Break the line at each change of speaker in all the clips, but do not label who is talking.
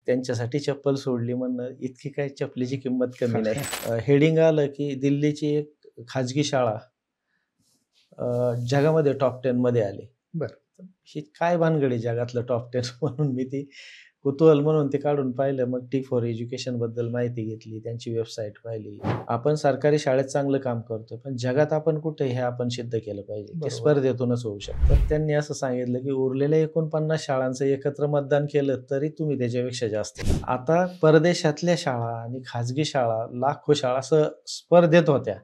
त्यांच्यासाठी चप्पल सोडली म्हणणं इतकी काही चपलीची किंमत कमी नाही. हेडिंग आलं की दिल्लीची एक खाजगी शाळा जगामध्ये टॉप 10 मध्ये आली.
बरं.
ही काय भानगड आहे जगातलं टॉप 10 म्हणून मी ती कुतूहल म्हणून ते काढून पाहिलं. मग T4 एज्युकेशन बद्दल माहिती घेतली, त्यांची वेबसाईट पाहिली. आपण सरकारी शाळेत चांगलं काम करतो, पण जगात आपण कुठे हे आपण सिद्ध केलं पाहिजे. ते स्पर्धेतूनच होऊ शकतं. तर त्यांनी असं सांगितलं की उरलेल्या 49 शाळांचं एकत्र मतदान केलं तरी तुम्ही त्याच्यापेक्षा जास्त. आता परदेशातल्या शाळा आणि खाजगी शाळा, लाखो शाळा स्पर्धेत होत्या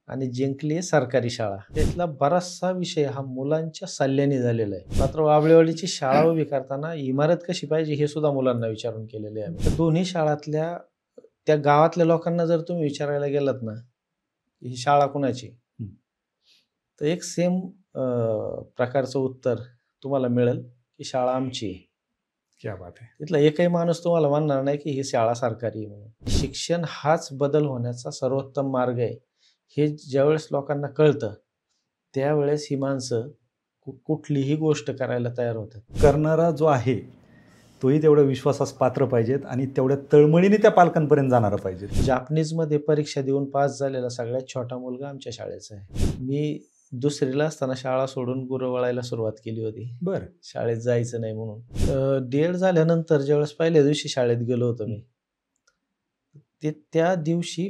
आणि जिंकली सरकारी शाळा. त्यातला बराचसा विषय हा मुलांच्या सल्ल्याने झालेला आहे. मात्र वाबळेवाडीची शाळा उभी करताना इमारत कशी पाहिजे हे सुद्धा मुलांना विचारून केलेले आहे. तर दोन्ही शाळातल्या त्या गावातल्या लोकांना जर तुम्ही विचारायला गेलात ना, ही शाळा कुणाची, तर एक सेम प्रकारचं उत्तर तुम्हाला मिळेल की शाळा आमची.
क्या बात आहे.
तिथला एकही माणूस तुम्हाला म्हणणार नाही की ही शाळा सरकारी आहे म्हणून. शिक्षण हाच बदल होण्याचा सर्वोत्तम मार्ग आहे हे ज्यावेळेस लोकांना कळतं, त्यावेळेस ही माणसं कुठलीही गोष्ट करायला तयार होतात.
करणारा जो आहे तोही तेवढ्या विश्वासास पात्र पाहिजेत आणि तेवढ्या तळमळीने त्या पालकांपर्यंत जाणारा पाहिजे.
जापनीजमध्ये परीक्षा देऊन पास झालेला सगळ्यात छोटा मुलगा आमच्या शाळेचा आहे. मी दुसरीला असताना शाळा सोडून गुरं वळायला सुरुवात केली होती.
बरं.
शाळेत जायचं नाही म्हणून. D.Ed झाल्यानंतर ज्यावेळेस पहिल्या दिवशी शाळेत गेलो होतो मी, त्या दिवशी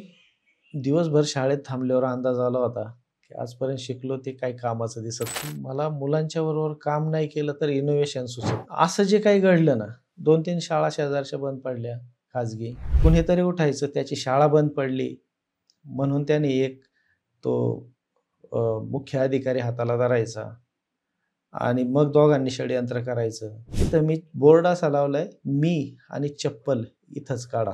दिवसभर शाळेत थांबल्यावर अंदाज आला होता की आजपर्यंत शिकलो ते काही कामाचं दिसत नाही. मला मुलांच्या बरोबर काम नाही केलं तर इनोव्हेशन सुचत. असं जे काही घडलं ना, 2-3 शाळा शेजारच्या बंद पडल्या खाजगी. कुणीतरी उठायचं, त्याची शाळा बंद पडली म्हणून त्याने एक तो मुख्य अधिकारी हाताला धरायचा आणि मग दोघांनी षडयंत्र करायचं. तिथं मी बोर्ड असा लावलाय, मी आणि चप्पल इथंच काढा.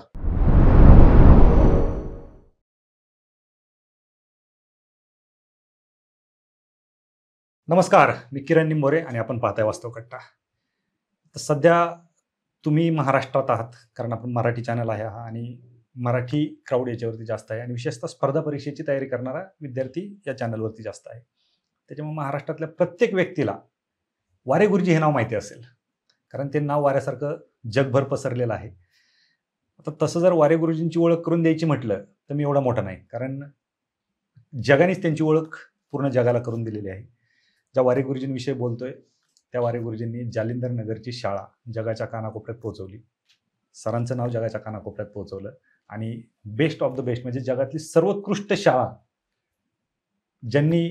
नमस्कार, मी किरण निंबोरे आणि आपण पाहताय वास्तव कट्टा. तर सध्या तुम्ही महाराष्ट्रात आहात, कारण आपण मराठी चॅनल आहे हा आणि मराठी क्राऊड याच्यावरती जास्त आहे आणि विशेषतः स्पर्धा परीक्षेची तयारी करणारा विद्यार्थी या चॅनलवरती जास्त आहे. त्याच्यामुळे महाराष्ट्रातल्या प्रत्येक व्यक्तीला वारे गुरुजी हे नाव माहिती असेल, कारण ते नाव वाऱ्यासारखं जगभर पसरलेलं आहे. आता तसं जर वारे गुरुजींची ओळख करून द्यायची म्हटलं तर मी एवढा मोठा नाही, कारण जगानेच त्यांची ओळख पूर्ण जगाला करून दिलेली आहे. ज्या वारे गुरुजींविषयी बोलतोय त्या वारे गुरुजींनी जालिंदर नगरची शाळा जगाच्या कानाकोपऱ्यात पोहोचवली. सरांचं नाव जगाच्या कानाकोपऱ्यात पोहोचवलं आणि बेस्ट ऑफ द बेस्ट म्हणजे जगातली सर्वोत्कृष्ट शाळा ज्यांनी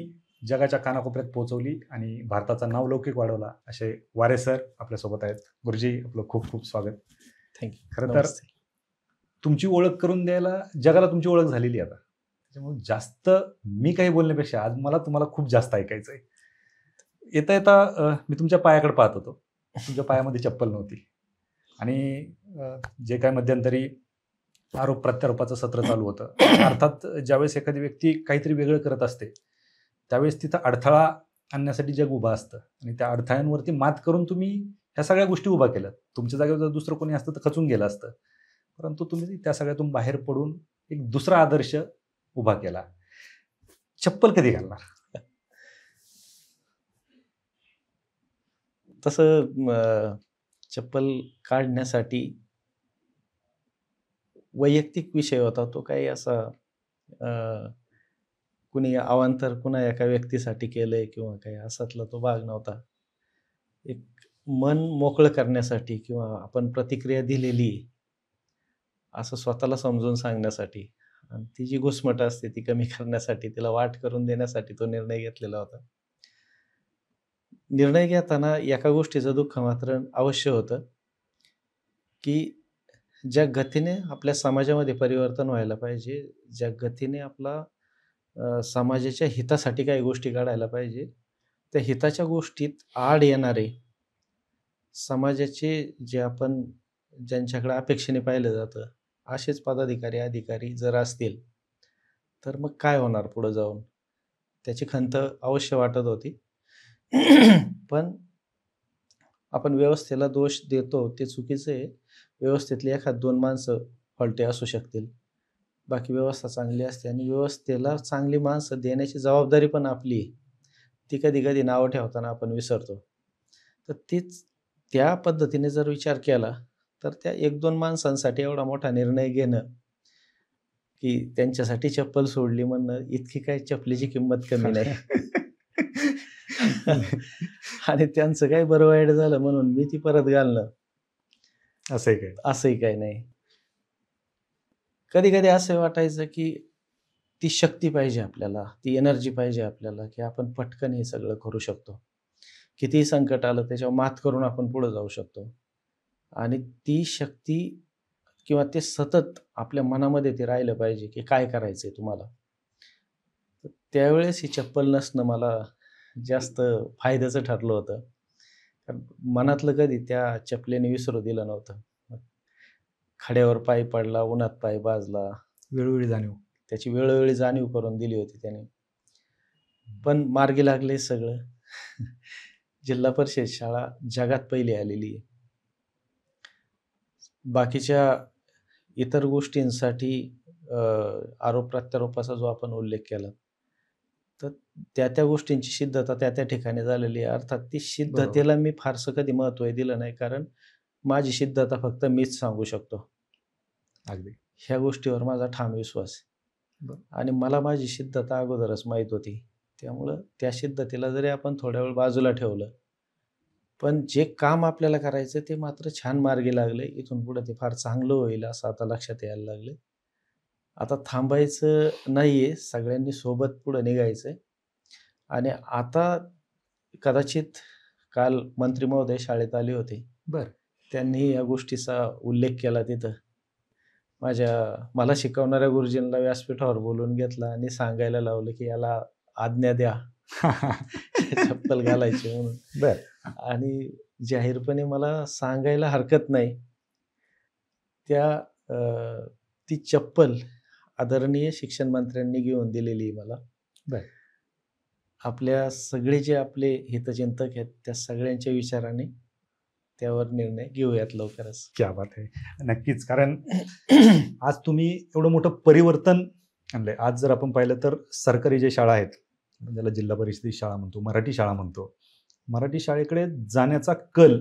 जगाच्या कानाकोपऱ्यात पोहोचवली आणि भारताचा नावलौकिक वाढवला असे वारे सर आपल्यासोबत आहेत. गुरुजी, आपलं खूप खूप स्वागत.
थँक्यू.
खरं तर तुमची ओळख करून द्यायला जगाला तुमची ओळख झालेली आता, त्याच्यामुळे जास्त मी काही बोलण्यापेक्षा आज मला तुम्हाला खूप जास्त ऐकायचं आहे. येता येता मी तुमच्या पायाकडे पाहत होतो, तुमच्या पायामध्ये चप्पल नव्हती आणि जे काय मध्यंतरी आरोप प्रत्यारोपाचं सत्र चालू होतं. अर्थात ज्यावेळेस एखादी व्यक्ती काहीतरी वेगळं करत असते त्यावेळेस तिथं अडथळा आणण्यासाठी जग उभं असतं आणि त्या अडथळ्यांवरती मात करून तुम्ही ह्या सगळ्या गोष्टी उभा केल्यात. तुमच्या जागेवर जर दुसरं कोणी असतं तर खचून गेलं असतं, परंतु तुम्ही त्या सगळ्यातून बाहेर पडून एक दुसरा आदर्श उभा केला. चप्पल कधी घालणार?
तसं चप्पल काढण्यासाठी वैयक्तिक विषय होता तो. काही असा कुणी अवांतर कुणा एका व्यक्तीसाठी केलंय किंवा काही असातला तो भाग नव्हता. एक मन मोकळं करण्यासाठी किंवा आपण प्रतिक्रिया दिलेली असं स्वतःला समजून सांगण्यासाठी आणि ती जी घुसमट असते ती कमी करण्यासाठी, तिला वाट करून देण्यासाठी तो निर्णय घेतलेला होता. निर्णय घेताना एका गोष्टीचं दुःख मात्र अवश्य होतं की ज्या गतीने आपल्या समाजामध्ये परिवर्तन व्हायला पाहिजे, ज्या गतीने आपला समाजाच्या हितासाठी काही गोष्टी काढायला पाहिजे, त्या हिताच्या गोष्टीत आड येणारे समाजाचे जे आपण ज्यांच्याकडे अपेक्षेने पाहिलं जातं असेच पदाधिकारी अधिकारी जर असतील तर मग काय होणार पुढे जाऊन, त्याची खंत अवश्य वाटत होती. पण आपण व्यवस्थेला दोष देतो ते चुकीचं आहे. व्यवस्थेतली 1-2 माणसं फॉल्टी असू शकतील, बाकी व्यवस्था चांगली असते आणि व्यवस्थेला चांगली माणसं देण्याची जबाबदारी पण आपली. ती कधी कधी नावं ठेवताना आपण विसरतो. तर त्या पद्धतीने जर विचार केला तर त्या 1-2 माणसांसाठी एवढा मोठा निर्णय घेणं, की त्यांच्यासाठी चप्पल सोडली म्हणणं, इतकी काही चपलीची किंमत कमी नाही. आणि त्यांचं काही बरं वाईट झालं म्हणून मी ती परत घालणं,
असंही काय?
असंही काही नाही. कधी-कधी असं वाटायचं, की ती शक्ती पाहिजे आपल्याला, ती एनर्जी पाहिजे आपल्याला, की आपण पटकन हे सगळं करू शकतो. कितीही संकट आलं त्याच्यावर मात करून आपण पुढे जाऊ शकतो. आणि ती शक्ती किंवा ते सतत आपल्या मनामध्ये ते राहिलं पाहिजे, की काय करायचंय तुम्हाला. तर त्यावेळेस ही चप्पल नसणं मला जास्त फायद्याचं ठरलं होतं. कारण मनातलं कधी त्या चपलेने विसरू दिलं नव्हतं. मग खड्यावर पाय पडला, उन्हात पाय भाजला,
वेळोवेळी जाणीव.
त्याची वेळोवेळी जाणीव करून दिली होती त्याने. पण मार्गी लागले सगळं. जिल्हा परिषद शाळा जगात पहिली आलेली आहे. बाकीच्या इतर गोष्टींसाठी आरोप प्रत्यारोपाचा जो आपण उल्लेख केला, तर त्या गोष्टींची सिद्धता त्या ठिकाणी झालेली आहे. अर्थात ती सिद्धतेला मी फारसं कधी महत्त्व दिलं नाही, कारण माझी सिद्धता फक्त मीच सांगू शकतो.
अगदी.
ह्या गोष्टीवर माझा ठाम विश्वास आहे.
बरं.
आणि मला माझी सिद्धता अगोदरच माहीत होती. त्यामुळं त्या सिद्धतेला जरी आपण थोड्या वेळ बाजूला ठेवलं, पण जे काम आपल्याला करायचं ते मात्र छान मार्गी लागले. इथून पुढे ते फार चांगलं होईल असं आता लक्षात यायला लागले. आता थांबायचं नाहीये, सगळ्यांनी सोबत पुढे निघायचंय. आणि आता कदाचित काल मंत्री महोदय शाळेत आले होते.
बरं.
त्यांनी या गोष्टीचा उल्लेख केला तिथं. मला शिकवणाऱ्या गुरुजींना व्यासपीठावर बोलवून घेतलं आणि सांगायला लावलं, की याला आज्ञा द्या चप्पल घालायची म्हणून.
बरं.
आणि जाहीरपणे मला सांगायला हरकत नाही. ती चप्पल आदरणीय शिक्षण मंत्र्यांनी घेऊन दिलेली आहे मला.
बरं.
आपल्या सगळे जे आपले हितचिंतक आहेत, त्या सगळ्यांच्या विचाराने त्यावर निर्णय घेऊयात लवकरच.
क्या बात है! नक्कीच. कारण आज तुम्ही एवढं मोठं परिवर्तन आणलंय. आज जर आपण पाहिलं तर सरकारी जे शाळा आहेत, आपण ज्याला जिल्हा परिषदेची शाळा म्हणतो, मराठी शाळा म्हणतो. मराठी शाळेकडे जाण्याचा कल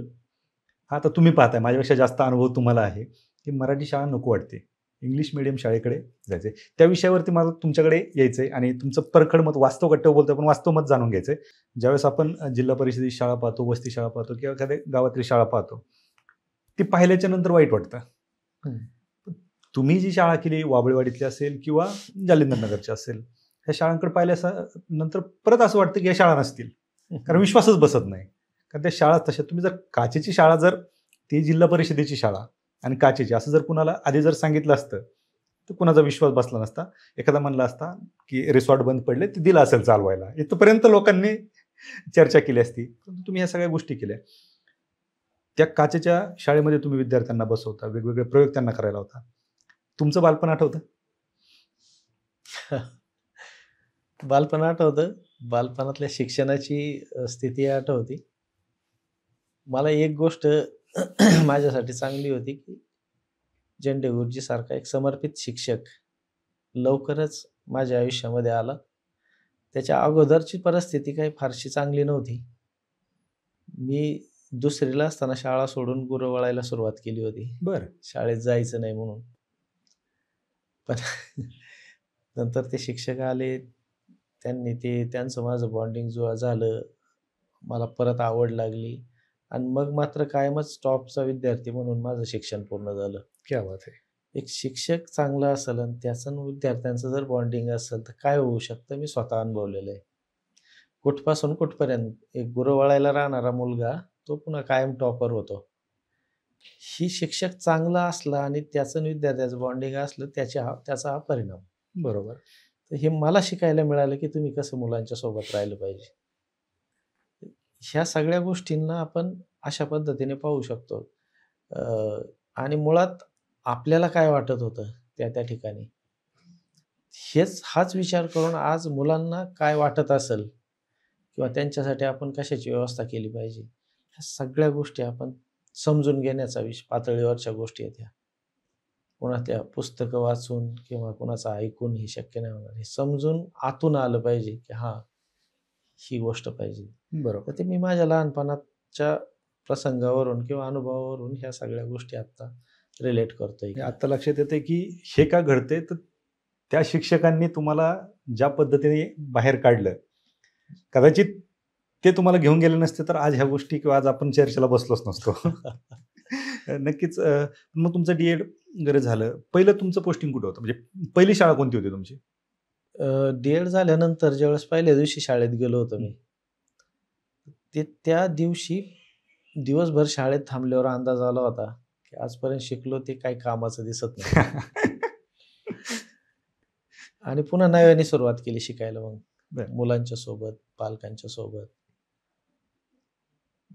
हा आता तुम्ही पाहताय, माझ्यापेक्षा जास्त अनुभव तुम्हाला आहे, की मराठी शाळा नको वाटते. इंग्लिश मीडियम शाळेकडे जायचंय. त्या विषयावरती मला तुमच्याकडे यायचंय आणि तुमचं परखड मत, वास्तव कट्ट्यावर बोलतोय, पण वास्तव मत जाणून घ्यायचंय. ज्यावेळेस आपण जिल्हा परिषदेची शाळा पाहतो, वस्ती शाळा पाहतो किंवा एखाद्या गावातली शाळा पाहतो, ती पाहिल्याच्या नंतर वाईट वाटतं. तुम्ही जी शाळा केली वाबळेवाडीतली असेल किंवा जालिंदरनगरची असेल, ह्या शाळांकडे पाहिल्या नंतर परत असं वाटतं की या शाळा नसतील, कारण विश्वासच बसत नाही. कारण त्या शाळा तशा, तुम्ही जर काचेची शाळा, जर ती जिल्हा परिषदेची शाळा आणि काचेची असं जर कुणाला आधी जर सांगितलं असतं तर कुणाचा विश्वास बसला नसता. एखादा म्हणला असता की रिसॉर्ट बंद पडले, ते दिलं असेल चालवायला, इथपर्यंत लोकांनी चर्चा केली असती. पण तुम्ही ह्या सगळ्या गोष्टी केल्या. त्या काचेच्या शाळेमध्ये तुम्ही विद्यार्थ्यांना बसवता, वेगवेगळे प्रयोग त्यांना करायला होता. तुमचं बालपण आठवतं?
बालपण आठवतं. बालपणातल्या शिक्षणाची स्थिती आठवते. मला एक गोष्ट माझ्यासाठी चांगली होती, की झेंडे गुरुजीसारखा एक समर्पित शिक्षक लवकरच माझ्या आयुष्यामध्ये आला. त्याच्या अगोदरची परिस्थिती काही फारशी चांगली नव्हती. मी दुसरीला असताना शाळा सोडून गुरं वळायला सुरुवात केली होती.
बरं.
शाळेत जायचं नाही म्हणून. पण नंतर ते शिक्षक आले. त्यांचं माझं बॉन्डिंग झालं. मला परत आवड लागली आणि मग मात्र कायमच टॉपचा विद्यार्थी म्हणून माझं शिक्षण पूर्ण झालं.
क्या बात है!
एक शिक्षक चांगला असेल आणि त्याचं विद्यार्थ्यांचं जर बॉन्डिंग असेल तर काय होऊ शकतं, मी स्वतः अनुभवलेलं आहे. कुठपासून कुठपर्यंत एक गुरं वळायला राहणारा मुलगा तो पुन्हा कायम टॉपर होतो. ही शिक्षक चांगला असला आणि त्याचं विद्यार्थ्याचं बॉन्डिंग असलं, त्याचा हा परिणाम.
बरोबर.
तर हे मला शिकायला मिळालं, की तुम्ही कसं मुलांच्या सोबत राहिलं पाहिजे. ह्या सगळ्या गोष्टींना आपण अशा पद्धतीने पाहू शकतो. आणि मुळात आपल्याला काय वाटत होतं त्या ठिकाणी, हाच विचार करून आज मुलांना काय वाटत असेल किंवा त्यांच्यासाठी आपण कशाची व्यवस्था केली पाहिजे, ह्या सगळ्या गोष्टी आपण समजून घेण्याचा पातळीवरच्या गोष्टी आहेत ह्या. पुन्हा त्या पुस्तकं वाचून किंवा कुणाचं ऐकून हे शक्य नाही होणार. हे समजून आतून आलं पाहिजे, की हां, ही गोष्ट पाहिजे.
बरोबर.
तर ते मी माझ्या लहानपणाच्या प्रसंगावरून किंवा अनुभवावरून ह्या सगळ्या गोष्टी आता रिलेट करतोय.
आता लक्षात येते की हे का घडते, तर त्या शिक्षकांनी तुम्हाला ज्या पद्धतीने बाहेर काढलं, कदाचित ते तुम्हाला घेऊन गेले नसते तर आज ह्या गोष्टी किंवा आज आपण चर्चेला बसलोच नसतो. नक्कीच. मग तुमचं डीएड वगैरे झालं. पहिलं तुमचं पोस्टिंग कुठं होतं? म्हणजे पहिली शाळा कोणती होती तुमची?
डी-एड झाल्यानंतर ज्यावेळेस पहिल्या दिवशी शाळेत गेलो होतो मी, त्या दिवशी दिवसभर शाळेत थांबल्यावर अंदाज आला होता, की आजपर्यंत शिकलो ते काही कामाचं दिसत नाही. आणि पुन्हा नव्याने सुरुवात केली शिकायला मग.
बरं.
मुलांच्या सोबत, पालकांच्या सोबत.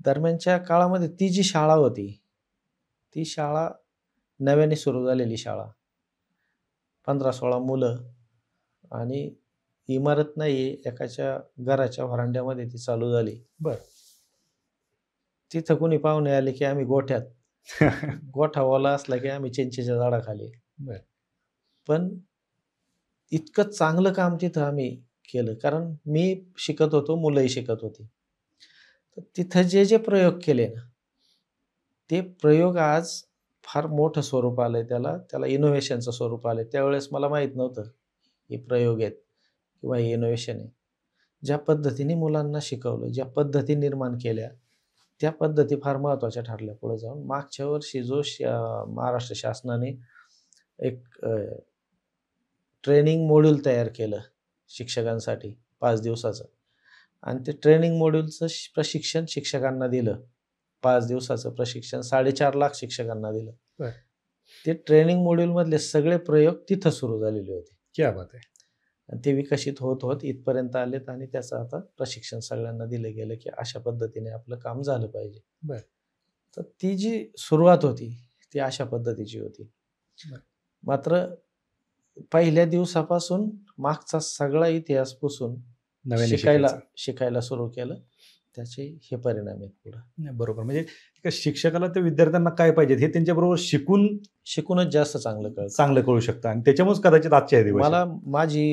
दरम्यानच्या काळामध्ये ती जी शाळा होती, ती शाळा नव्याने सुरू झालेली शाळा. 15-16 मुलं आणि इमारत नाही, एकाच्या घराच्या व्हरांड्यामध्ये ती चालू झाली.
बरं.
तिथं कोणी पाहुणे आले की आम्ही गोठ्यात, गोठा ओला असला की आम्ही चिंचेच्या झाडाखाली.
बरं.
पण इतकं चांगलं काम तिथं आम्ही केलं, कारण मी शिकत होतो, मुलंही शिकत होती. तर तिथं जे प्रयोग केले ना, ते प्रयोग आज फार मोठं स्वरूप आलंय त्याला इनोव्हेशनचं स्वरूप आलंय. त्यावेळेस मला माहीत नव्हतं हे प्रयोग आहेत किंवा हे इनोव्हेशन आहे. ज्या पद्धतीने मुलांना शिकवलं, ज्या पद्धती निर्माण केल्या, त्या पद्धती फार महत्त्वाच्या ठरल्या पुढे जाऊन. मागच्या वर्षी जो महाराष्ट्र शासनाने एक ट्रेनिंग मॉड्यूल तयार केलं शिक्षकांसाठी 5 दिवसाचं, आणि ते ट्रेनिंग मॉड्यूलचं प्रशिक्षण शिक्षकांना दिलं. 5 दिवसाचं प्रशिक्षण 4.5 लाख शिक्षकांना दिलं.
बरं.
ते ट्रेनिंग मॉड्यूलमधले सगळे प्रयोग तिथं सुरू झालेले होते.
क्या बात आहे.
आणि ते विकसित होत इथपर्यंत आलेत आणि त्याचं आता प्रशिक्षण सगळ्यांना दिलं गेलं, की अशा पद्धतीने आपलं काम झालं पाहिजे.
बरं.
तर ती जी सुरुवात होती ती अशा पद्धतीची होती.
बरं.
मात्र पहिल्या दिवसापासून मागचा सगळा इतिहास पुसून
नव्याने
शिकायला सुरू केलं. त्याचे हे परिणाम आहेत पुढे.
नाही, बरोबर. म्हणजे एका शिक्षकाला त्या विद्यार्थ्यांना काय पाहिजे हे त्यांच्याबरोबर
शिकूनच जास्त चांगलं
कळू शकतं आणि त्याच्यामुळेच कदाचित आजच्या दिवशी
मला माझी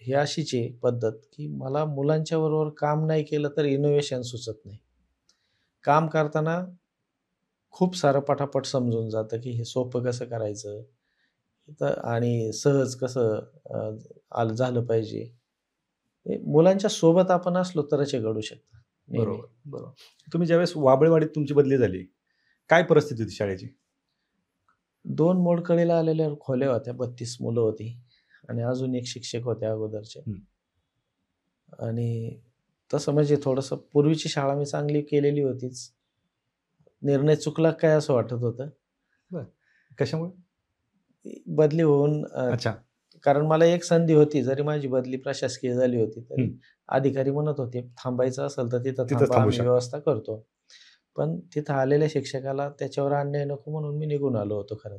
ही अशीच आहे पद्धत, की मला मुलांच्या बरोबर काम नाही केलं तर इनोव्हेशन सुचत नाही. काम करताना खूप सारं पटापट समजून जातं, की हे सोपं कसं करायचं आणि सहज कसं झालं पाहिजे. मुलांच्या सोबत आपण असलो तरच हे घडू शकतं.
बरोबर, बरोबर. तुम्ही ज्यावेळेस वाबळेवाडीत तुमची बदली झाली, काय परिस्थिती होती शाळेची?
2 मोडकळीला आलेल्या खोल्या होत्या, 32 मुलं होती आणि अजून एक शिक्षक होते अगोदरचे. आणि तसं म्हणजे थोडंसं पूर्वीची शाळा मी चांगली केलेली होतीच. निर्णय चुकला काय असं वाटत होतं.
कशामुळे?
बदली होऊन
अच्छा.
कारण मला एक संधी होती, जरी माझी बदली प्रशासकीय झाली होती तरी अधिकारी म्हणत होते थांबायचं असेल तर तिथं थांबा, आम्ही व्यवस्था करतो. पण तिथं आलेल्या शिक्षकाला त्याच्यावर अन्याय नको म्हणून मी निघून आलो होतो खरं.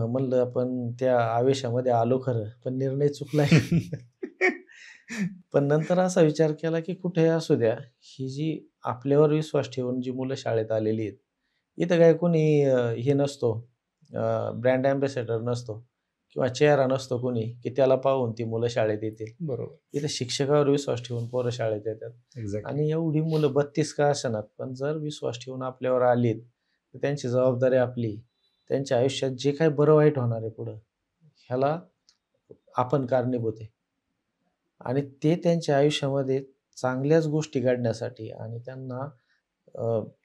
म्हणलं आपण त्या आवेशामध्ये आलो खरं, पण निर्णय चुकलाय. पण नंतर असा विचार केला की कुठेही असू द्या, ही जी आपल्यावर विश्वास ठेवून जी मुलं शाळेत आलेली आहेत, इथं काय कोणी हे नसतो, ब्रँड अँबॅसेडर नसतो किंवा चेहरा नसतो कोणी, की त्याला पाहून ती मुलं शाळेत येतील.
बरोबर.
इथं शिक्षकावर विश्वास ठेवून पोरं शाळेत येतात. आणि एवढी मुलं 32 का असेनात, पण जर विश्वास ठेवून आपल्यावर आलीत तर त्यांची जबाबदारी आपली. त्यांच्या आयुष्यात जे काही बरं वाईट होणार आहे पुढं, ह्याला आपण कारणीभूत आहे. आणि ते त्यांच्या आयुष्यामध्ये चांगल्याच गोष्टी घडण्यासाठी आणि त्यांना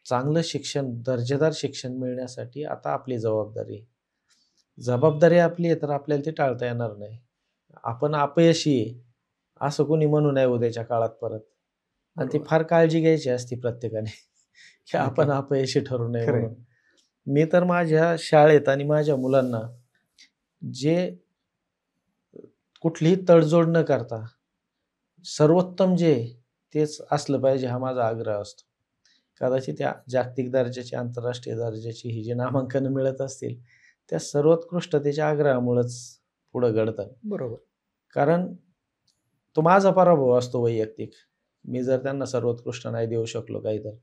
चांगलं शिक्षण, दर्जेदार शिक्षण मिळण्यासाठी आता आपली जबाबदारी आहे. जबाबदारी आपली आहे तर आपल्याला ती टाळता येणार नाही. आपण अपयशी आहे असं कोणी म्हणू नये उद्याच्या काळात परत. आणि ती फार काळजी घ्यायची असते प्रत्येकाने, की आपण अपयशी ठरू नये म्हणून. मी तर माझ्या शाळेत आणि माझ्या मुलांना जे कुठलीही तडजोड न करता सर्वोत्तम जे तेच असलं पाहिजे हा माझा आग्रह असतो. कदाचित त्या जागतिक दर्जाची, आंतरराष्ट्रीय दर्जाची ही जी नामांकनं मिळत असतील त्या सर्वोत्कृष्टतेच्या आग्रहामुळेच पुढं घडतात.
बरोबर.
कारण तो माझा पराभव असतो वैयक्तिक. मी जर त्यांना सर्वोत्कृष्ट नाही देऊ शकलो काही तर.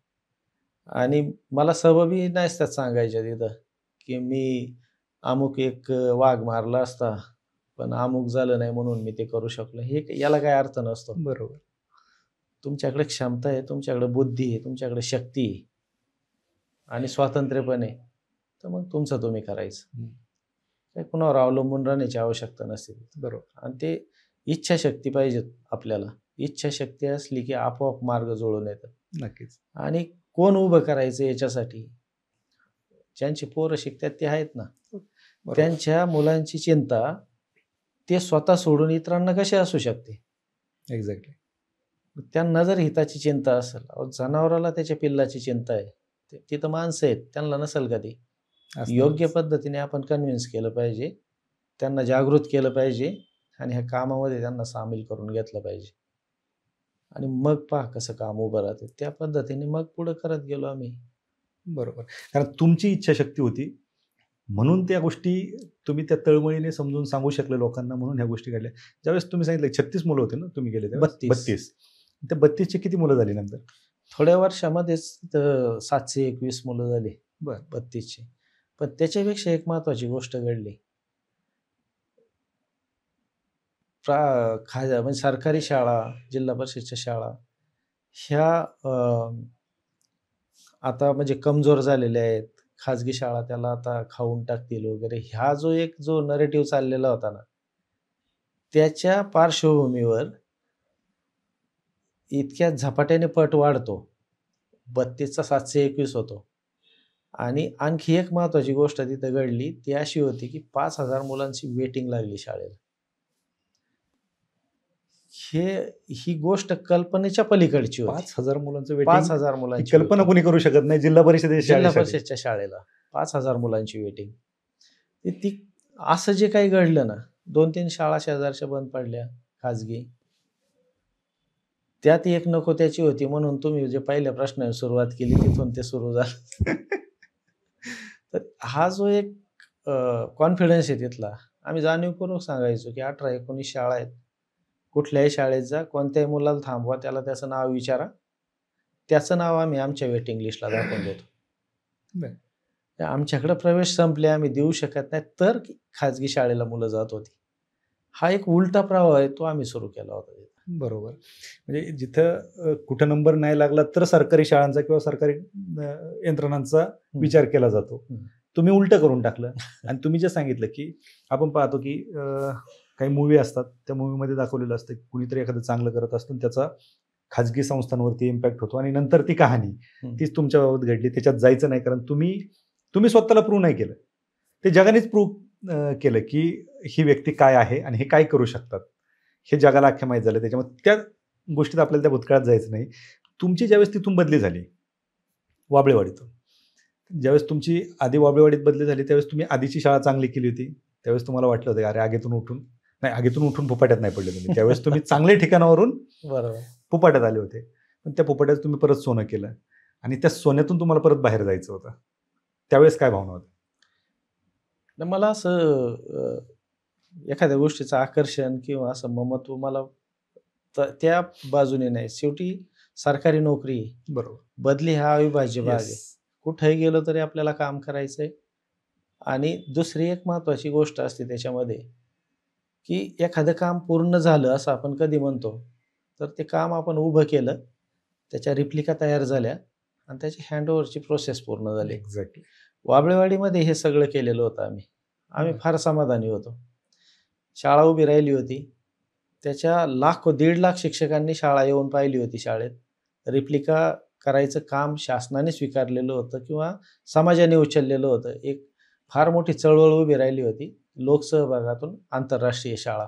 आणि मला सबबही नसतात सांगायच्या तिथं, की मी अमुक एक वाघ मारला असता, पण अमुक झालं नाही म्हणून मी ते करू शकलो. याला काही अर्थ नसतो.
बरोबर.
तुमच्याकडे क्षमता आहे, तुमच्याकडे बुद्धी आहे, तुमच्याकडे शक्ती आहे आणि स्वातंत्र्य पण आहे, तर मग तुमचं तुम्ही करायचं. काही कुणावर अवलंबून राहण्याची आवश्यकता नसते.
बरोबर.
आणि ते इच्छाशक्ती पाहिजे आपल्याला. इच्छाशक्ती असली की आपोआप मार्ग जुळून येतात.
नक्कीच.
आणि कोण उभं करायचं याच्यासाठी? ज्यांची पोरं शिकतात ते आहेत ना.
बरोबर.
त्यांच्या मुलांची चिंता ते स्वतः सोडून इतरांना कशी असू शकते?
एक्झॅक्टली.
त्यांना जर हिताची चिंता असेल, जनावराला त्याच्या पिल्लाची चिंता आहे, तिथं माणसं आहेत, त्यांना नसेल का ती? योग्य पद्धतीने आपण कन्व्हिन्स केलं पाहिजे, त्यांना जागृत केलं पाहिजे आणि ह्या कामामध्ये त्यांना सामील करून घेतलं पाहिजे. आणि मग पहा कसं काम उभं राहतं. त्या पद्धतीने मग पुढे करत गेलो आम्ही.
बरोबर. कारण तुमची इच्छाशक्ती होती म्हणून त्या गोष्टी तुम्ही त्या तळमळीने समजून सांगू शकले लोकांना, म्हणून ह्या गोष्टी घडल्या. ज्यावेळेस तुम्ही सांगितलं 36 मुलं होते ना तुम्ही गेले त्यावेळेस?
32.
त्या 32ची किती मुलं झाली नंतर?
थोड्या वर्षामध्येच 721 मुलं झाली.
बरं.
32ची. पण त्याच्यापेक्षा एक महत्त्वाची गोष्ट घडली. म्हणजे सरकारी शाळा, जिल्हा परिषदच्या शाळा ह्या आता म्हणजे कमजोर झालेल्या आहेत. खाजगी शाळा त्याला आता खाऊन टाकतील वगैरे, ह्या जो नरेटिव्ह चाललेला होता ना, त्याच्या पार्श्वभूमीवर इतक्या झपाट्याने पट वाढतो. 32चा 721 होतो. आणि आणखी एक महत्त्वाची गोष्ट तिथं घडली, ती अशी होती की 5,000 मुलांची वेटिंग लागली शाळेला. ही गोष्ट कल्पनेच्या पलीकडची होती.
5,000 मुलांचं वेटिंग.
5,000 मुलांची
कल्पना कोणी करू शकत नाही जिल्हा
जिल्हा परिषदच्या शाळेला 5,000 मुलांची वेटिंग. ती असं जे काही घडलं ना, 2-3 शाळा शेजारच्या बंद पडल्या खाजगी. त्यात एक नको त्याची होती, म्हणून तुम्ही जे पहिल्या प्रश्नाने सुरुवात केली तिथून ते सुरू झालं. तर हा जो एक कॉन्फिडन्स आहे तिथला, आम्ही जाणीवपूर्वक सांगायचो की 18-19 शाळा आहेत, कुठल्याही शाळेत जा, कोणत्याही मुलाला थांबवा, त्याला त्याचं नाव विचारा, त्याचं नाव आम्ही आमच्या वेटिंग लिस्टला दाखवून देतो. आमच्याकडे प्रवेश संपले, आम्ही देऊ शकत नाही, तर खाजगी शाळेला मुलं जात होती. हा एक उलटा प्रवाह आहे, तो आम्ही सुरू केला होता.
बरोबर. म्हणजे जिथं कुठं नंबर नाही लागला तर सरकारी शाळांचा किंवा सरकारी यंत्रणांचा विचार केला जातो. तुम्ही उलटं करून टाकलं. आणि तुम्ही जे सांगितलं की आपण पाहतो की काही मूवी असतात, त्या मूवीमध्ये दाखवलेलं असतं की कुणीतरी एखादं चांगलं करत असतं, त्याचा खाजगी संस्थांवरती इम्पॅक्ट होतो आणि नंतर ती कहाणी तीच तुमच्या बाबत घडली. त्याच्यात जायचं नाही, कारण तुम्ही स्वतःला प्रूव्ह नाही केलं, ते जगानेच प्रूव्ह केलं की ही व्यक्ती काय आहे आणि हे काय करू शकतात हे जगाला अख्ख्या माहीत झालं. त्याच्यामुळे त्या गोष्टीत आपल्याला त्या भूतकाळात जायचं नाही. तुमची ज्यावेळेस तिथून बदली झाली वाबळेवाडीतून, ज्यावेळेस तुमची आधी वाबळेवाडीत बदली झाली, त्यावेळेस तुम्ही आधीची शाळा चांगली केली होती, त्यावेळेस तुम्हाला वाटलं होतं अरे आगीतून उठून फुपाट्यात नाही पडले तुम्ही. त्यावेळेस तुम्ही चांगल्या ठिकाणावरून
बरोबर
फुपाट्यात आले होते. पण त्या फुपाट्यात तुम्ही परत सोनं केलं आणि त्या सोन्यातून तुम्हाला परत बाहेर जायचं होतं. त्यावेळेस काय भावना होती?
मला असं एखाद्या गोष्टीचं आकर्षण किंवा असं ममत्व मला त्या बाजूने नाही. शेवटी सरकारी नोकरी,
बरोबर,
बदली हा अविभाज्य भाग आहे. कुठेही गेलो तरी आपल्याला काम करायचंय. आणि दुसरी एक महत्त्वाची गोष्ट असते त्याच्यामध्ये की एखादं काम पूर्ण झालं असं आपण कधी म्हणतो, तर ते काम आपण उभं केलं, त्याच्या रिप्लिका तयार झाल्या आणि त्याची हँडओव्हरची प्रोसेस पूर्ण झाली.
एक्झॅक्टली.
वाबळेवाडीमध्ये हे सगळं केलेलं होतं आम्ही फार समाधानी होतो. शाळा उभी राहिली होती, त्याच्या 1.5 लाख शिक्षकांनी शाळा येऊन पाहिली होती. शाळेत रिप्लिका करायचं काम शासनाने स्वीकारलेलं होतं किंवा समाजाने उचललेलं होतं. एक फार मोठी चळवळ उभी राहिली होती. लोकसहभागातून आंतरराष्ट्रीय शाळा,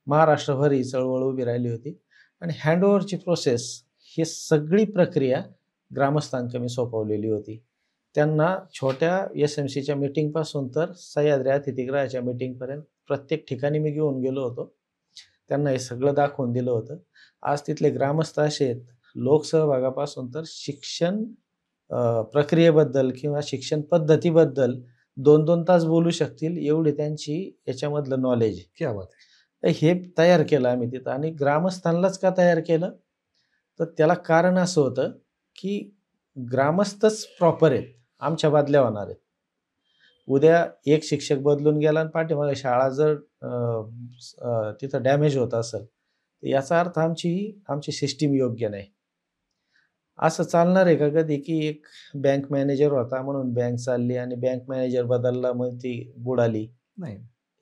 महाराष्ट्रभर ही चळवळ उभी राहिली होती. आणि हँडओव्हरची प्रोसेस, ही सगळी प्रक्रिया ग्रामस्थांकडे मी सोपवलेली होती. त्यांना छोट्या SMCच्या मीटिंगपासून तर सह्याद्री अतिथीगृहाच्या मीटिंगपर्यंत प्रत्येक ठिकाणी मी घेऊन गेलो होतो. त्यांना हे सगळं दाखवून दिलं होतं. आज तिथले ग्रामस्थ असे आहेत, लोकसहभागापासून तर शिक्षण प्रक्रियेबद्दल किंवा शिक्षण पद्धतीबद्दल 2-2 तास बोलू शकतील एवढी त्यांची याच्यामधलं नॉलेज.
क्या बात
आहे. हे तयार केलं आम्ही तिथं. आणि ग्रामस्थांनाच का तयार केलं, तर त्याला कारण असं होतं की ग्रामस्थच प्रॉपर आहेत, आमच्या बदल्या होणार आहेत. उद्या एक शिक्षक बदलून गेला आणि पाठीमागे शाळा जर तिथं डॅमेज होत असेल, याचा अर्थ आमची सिस्टीम योग्य नाही. असं चालणार आहे का कधी, की एक बँक मॅनेजर होता म्हणून बँक चालली आणि बँक मॅनेजर बदलला मग ती बुडाली?
नाही.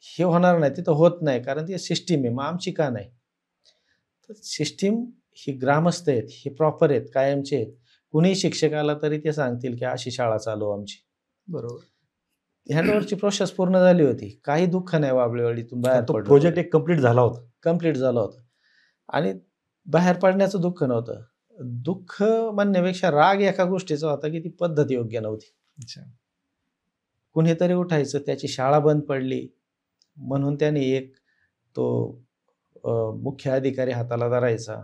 हे होणार नाही, तिथं होत नाही, कारण ती सिस्टीम आहे. मग आमची का नाही? तर सिस्टीम ही ग्रामस्थ आहेत, हे प्रॉपर आहेत, कायमचे आहेत. कुणीही शिक्षक आला तरी ते सांगतील की अशी शाळा चालू आमची.
बरोबर.
हँडओव्हरची प्रोसेस पूर्ण झाली होती. काही दुःख नाही वाबळेवाडीतून बाहेर
तो
पडलो
प्रोजेक्ट एक कंप्लीट झाला होता.
कंप्लीट झालं होतं आणि बाहेर पडण्याचं दुःख नव्हतं. दुःख म्हणण्यापेक्षा राग एका गोष्टीचा होता, की ती पद्धत योग्य नव्हती.
अच्छा.
कुणीतरी उठायचं, त्याची शाळा बंद पडली म्हणून त्याने एक तो मुख्य अधिकारी हाताला धरायचा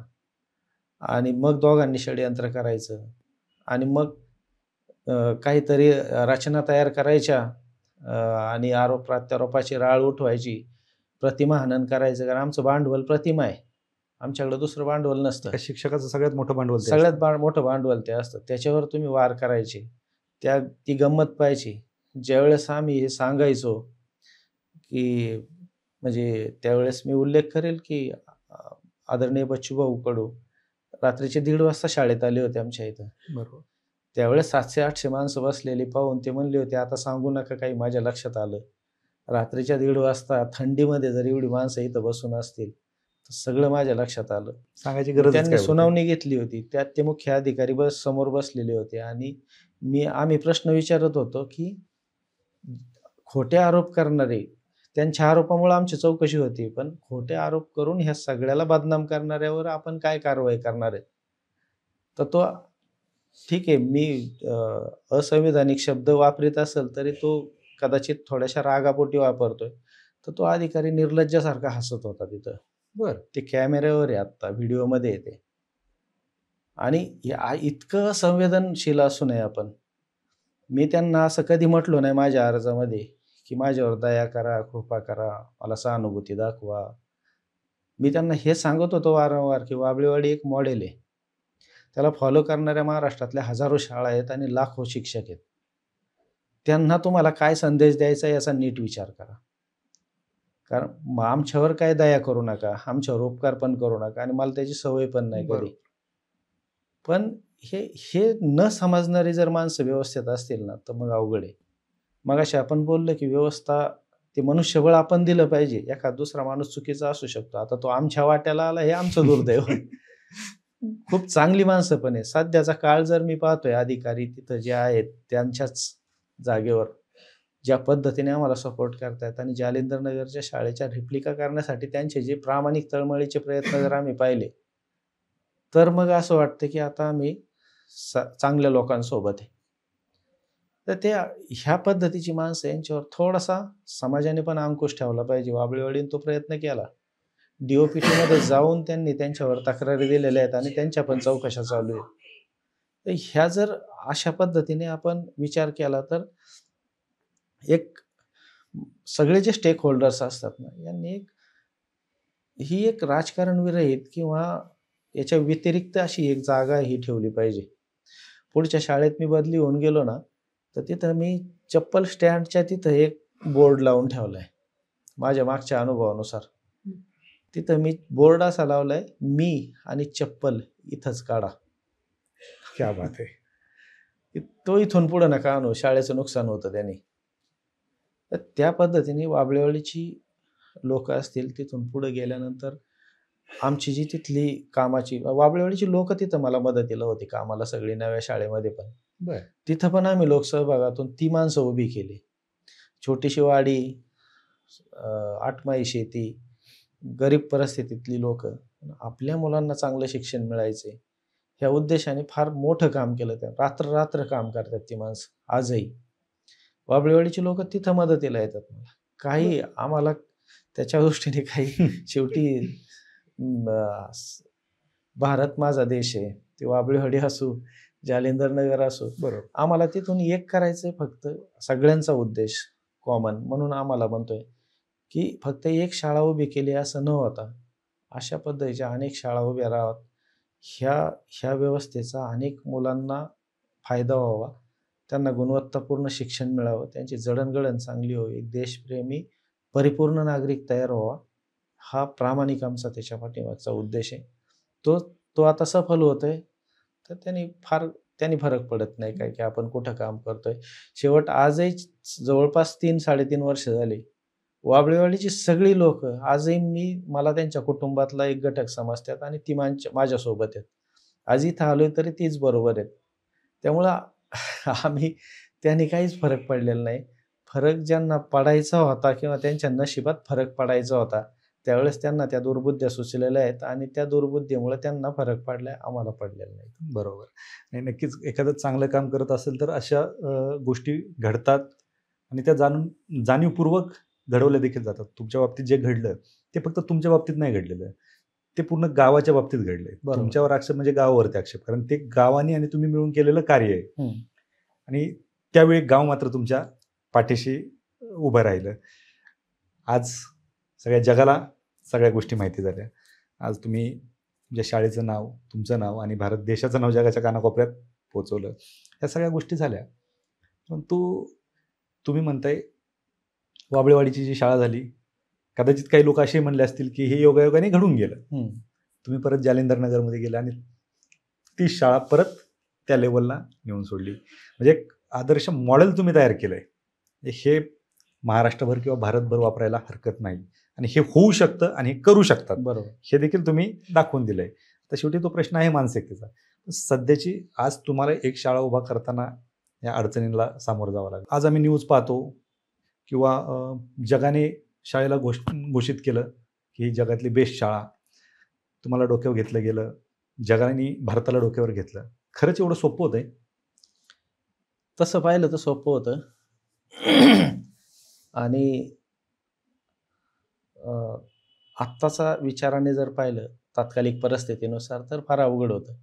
आणि मग दोघांनी षडयंत्र करायचं आणि मग काहीतरी रचना तयार करायच्या आणि आरोप प्रत्यारोपाची राळ उठवायची, प्रतिमा हनन करायचं. कारण आमचं भांडवल प्रतिमा आहे. आमच्याकडे दुसरं भांडवल नसतं.
एका शिक्षकाचं सगळ्यात मोठं भांडवल ते
सगळ्यात
असतं.
मोठं भांडवल ते असतं. त्याच्यावर तुम्ही वार करायचे. ती गंमत पाहायची. ज्यावेळेस आम्ही हे सांगायचो, की म्हणजे त्यावेळेस मी उल्लेख करेल, की आदरणीय बच्चूभाऊ कडू रात्रीचे 1:30 वाजता शाळेत आले होते आमच्या इथं.
बरोबर.
त्यावेळेस 700-800 माणसं बसलेली पाहून ते म्हणले होते, "आता सांगू नका काही, माझ्या लक्षात आलं. रात्रीच्या 1:30 वाजता थंडीमध्ये जर एवढी माणसं इथं बसून असतील, तर सगळं माझ्या लक्षात आलं."
सांगायची
मग
गरजच
त्यांनी
काय होती?
सुनावणी घेतली होती. त्यात ते मुख्य अधिकारी समोर बसलेले होते आणि आम्ही प्रश्न विचारत होतो, की खोटे आरोप करणारे, त्यांच्या आरोपामुळे आमची चौकशी होती. पण खोटे आरोप करून ह्या सगळ्याला बदनाम करणाऱ्यावर आपण काय कारवाई करणार आहे? तर तो ठीक आहे, मी असंविधानिक शब्द वापरीत असेल तरी तो कदाचित थोड्याशा रागापोटी वापरतोय. तर तो अधिकारी निर्लज्जासारखा हसत होता तिथं.
बरं.
ते कॅमेऱ्यावर आहे आत्ता, व्हिडिओमध्ये आहे ते. आणि इतकं संवेदनशील असू नये आपण. मी त्यांना असं कधी म्हटलो नाही माझ्या अर्जामध्ये, की माझ्यावर दया करा, कृपा करा, मला सहानुभूती दाखवा. मी त्यांना हे सांगत होतो वारंवार, की वाबळेवाडी एक मॉडेल आहे. त्याला फॉलो करणाऱ्या महाराष्ट्रातल्या हजारो शाळा आहेत आणि लाखो शिक्षक आहेत. त्यांना तुम्हाला काय संदेश द्यायचा आहे याचा नीट विचार करा. कारण मग आमच्यावर काय दया करू नका, आमच्यावर उपकार पण करू नका आणि मला त्याची सवय पण नाही कधी.
बरोबर.
पण हे न समजणारी जर माणसं व्यवस्थेत असतील ना, तर मग अवघड आहे. मगाशी आपण बोललो, की व्यवस्था ते मनुष्यबळ आपण दिलं पाहिजे. एखादा दुसरा माणूस चुकीचा असू शकतो. आता तो आमच्या वाट्याला आला हे आमचं दुर्दैव. खूप चांगली माणसं पण आहे. सध्याचा काळ जर मी पाहतोय, अधिकारी तिथं जे आहेत त्यांच्याच जागेवर ज्या पद्धतीने आम्हाला सपोर्ट करतायत आणि जालिंदर नगरच्या शाळेच्या रिप्लिका करण्यासाठी त्यांचे जे प्रामाणिक तळमळीचे प्रयत्न जर आम्ही पाहिले, तर मग असं वाटतं, की आता आम्ही चांगल्या लोकांसोबत आहे. तर ह्या पद्धतीची माणसं यांच्यावर थोडासा समाजाने पण अंकुश ठेवला पाहिजे. वाबळेवाडीने तो प्रयत्न केला. डी-ओ-पी-टीमध्ये जाऊन त्यांनी त्यांच्यावर तक्रारी दिलेल्या आहेत आणि त्यांच्या पण चौकशा चालू आहेत. तर ह्या जर अशा पद्धतीने आपण विचार केला तर एक सगळे जे स्टेक होल्डर्स असतात ना, ही एक राजकारण विरहित किंवा याच्या व्यतिरिक्त अशी एक जागा ही ठेवली पाहिजे. पुढच्या शाळेत मी बदली होऊन गेलो ना, तर तिथं मी चप्पल स्टँडच्या तिथं एक बोर्ड लावून ठेवलाय. माझ्या मागच्या अनुभवानुसार. तिथं मी बोर्ड असा लावलाय, मी आणि चप्पल इथंच काढा.
क्या बात है!
तो इथून पुढे नका आणू, शाळेचं नुकसान होतं त्याने. तर त्या पद्धतीने वाबळेवाडीची लोक असतील, तिथून पुढे गेल्यानंतर आमची जी तिथली कामाची वाबळेवाडीची लोक तिथं मला मदतीला होती कामाला, सगळी नव्या शाळेमध्ये पण.
बरं.
तिथं पण आम्ही लोकसहभागातून ती माणसं उभी केली. छोटीशी वाडी, आठमाई शेती, गरीब परिस्थितीतली लोक, आपल्या मुलांना चांगलं शिक्षण मिळायचे ह्या उद्देशाने फार मोठं काम केलं. त्या रात्र काम करतात ती माणसं आजही. वाबळेवाडीची लोक तिथं मदतीला येतात मला. काही आम्हाला त्याच्या दृष्टीने काही शेवटी भारत माझा देश आहे. ते वाबळेवाडी असू, जालिंदर नगर असू,
बरोबर.
आम्हाला तिथून एक करायचंय फक्त, सगळ्यांचा उद्देश कॉमन. म्हणून आम्हाला म्हणतोय, की फक्त एक शाळा उभी केली असं न होता अशा पद्धतीच्या अनेक शाळा उभ्या राहाव्यात. ह्या व्यवस्थेचा अनेक मुलांना फायदा व्हावा. त्यांना गुणवत्तापूर्ण शिक्षण मिळावं. त्यांची जडणघडण चांगली व्हावी. एक देशप्रेमी परिपूर्ण नागरिक तयार व्हावा. हा प्रामाणिक आमचा त्याच्या पाठीमागचा उद्देश आहे. तो तो आता सफल होतोय, तर त्यांनी फरक पडत नाही काय, की आपण कुठं काम करतोय. शेवट आजही जवळपास 3-3.5 वर्ष झाली. वाबळेवाडीची सगळी लोकं आजही मला त्यांच्या कुटुंबातला एक घटक समजतात आणि ती माझ्यासोबत आहेत. आज इथं आलोय तरी तीच बरोबर आहेत. त्यामुळं आम्ही त्याने काहीच फरक पडलेला नाही. फरक ज्यांना पडायचा होता किंवा त्यांच्या नशिबात फरक पडायचा होता, त्यावेळेस त्यांना त्या दुर्बुद्ध्या सुचलेल्या आहेत आणि त्या दुर्बुद्धीमुळे त्यांना फरक पडलाय, आम्हाला पडलेला नाही.
बरोबर. नाही, नक्कीच एखादं चांगलं काम करत असेल तर अशा गोष्टी घडतात आणि त्या जाणीवपूर्वक घडवल्या देखील जातात. तुमच्या बाबतीत जे घडलं ते फक्त तुमच्या बाबतीत नाही घडलेलं. ते पूर्ण गावाच्या बाबतीत घडलंय.
बरोबर.
तुमच्यावर आक्षेप म्हणजे गावावरती आक्षेप. कारण ते गावाने आणि तुम्ही मिळून केलेलं कार्य आहे.
हं.
आणि त्यावेळी गाव मात्र तुमच्या पाठीशी उभं राहिलं. आज सगळ्या जगाला सगळ्या गोष्टी माहिती झाल्या. आज तुम्ही तुमच्या शाळेचं नाव, तुमचं नाव आणि भारत देशाचं नाव जगाच्या कानाकोपऱ्यात पोहोचवलं. ह्या सगळ्या गोष्टी झाल्या. परंतु तुम्ही म्हणताय वाबळेवाडीची जी शाळा झाली, कदाचित काही लोक असे म्हणले असतील की हे योगायोगाने घडून गेलं.
हं.
तुम्ही परत जालिंदरनगरमध्ये गेला आणि ती शाळा परत त्या लेवलला नेऊन सोडली. म्हणजे एक आदर्श मॉडेल तुम्ही तयार केलंय. हे महाराष्ट्रभर किंवा भारतभर वापरायला हरकत नाही आणि हे होऊ शकतं आणि हे करू शकतात.
बरोबर.
हे देखील तुम्ही दाखवून दिलंय. तर शेवटी तो प्रश्न आहे मानसिकतेचा. सध्याची आज तुम्हाला एक शाळा उभा करताना या अडचणींना सामोरं जावं लागलं. आज आम्ही न्यूज पाहतो किंवा जगाने शाळेला घोषित केलं की ही जगातली बेस्ट शाळा. तुम्हाला डोक्यावर घेतलं गेलं. जगाने भारताला डोक्यावर घेतलं. खरंच एवढं सोपं होतंय?
तसं पाहिलं तर सोपं होतं. आणि आत्ताचा विचाराने जर पाहिलं तात्कालिक परिस्थितीनुसार तर फार अवघड होतं.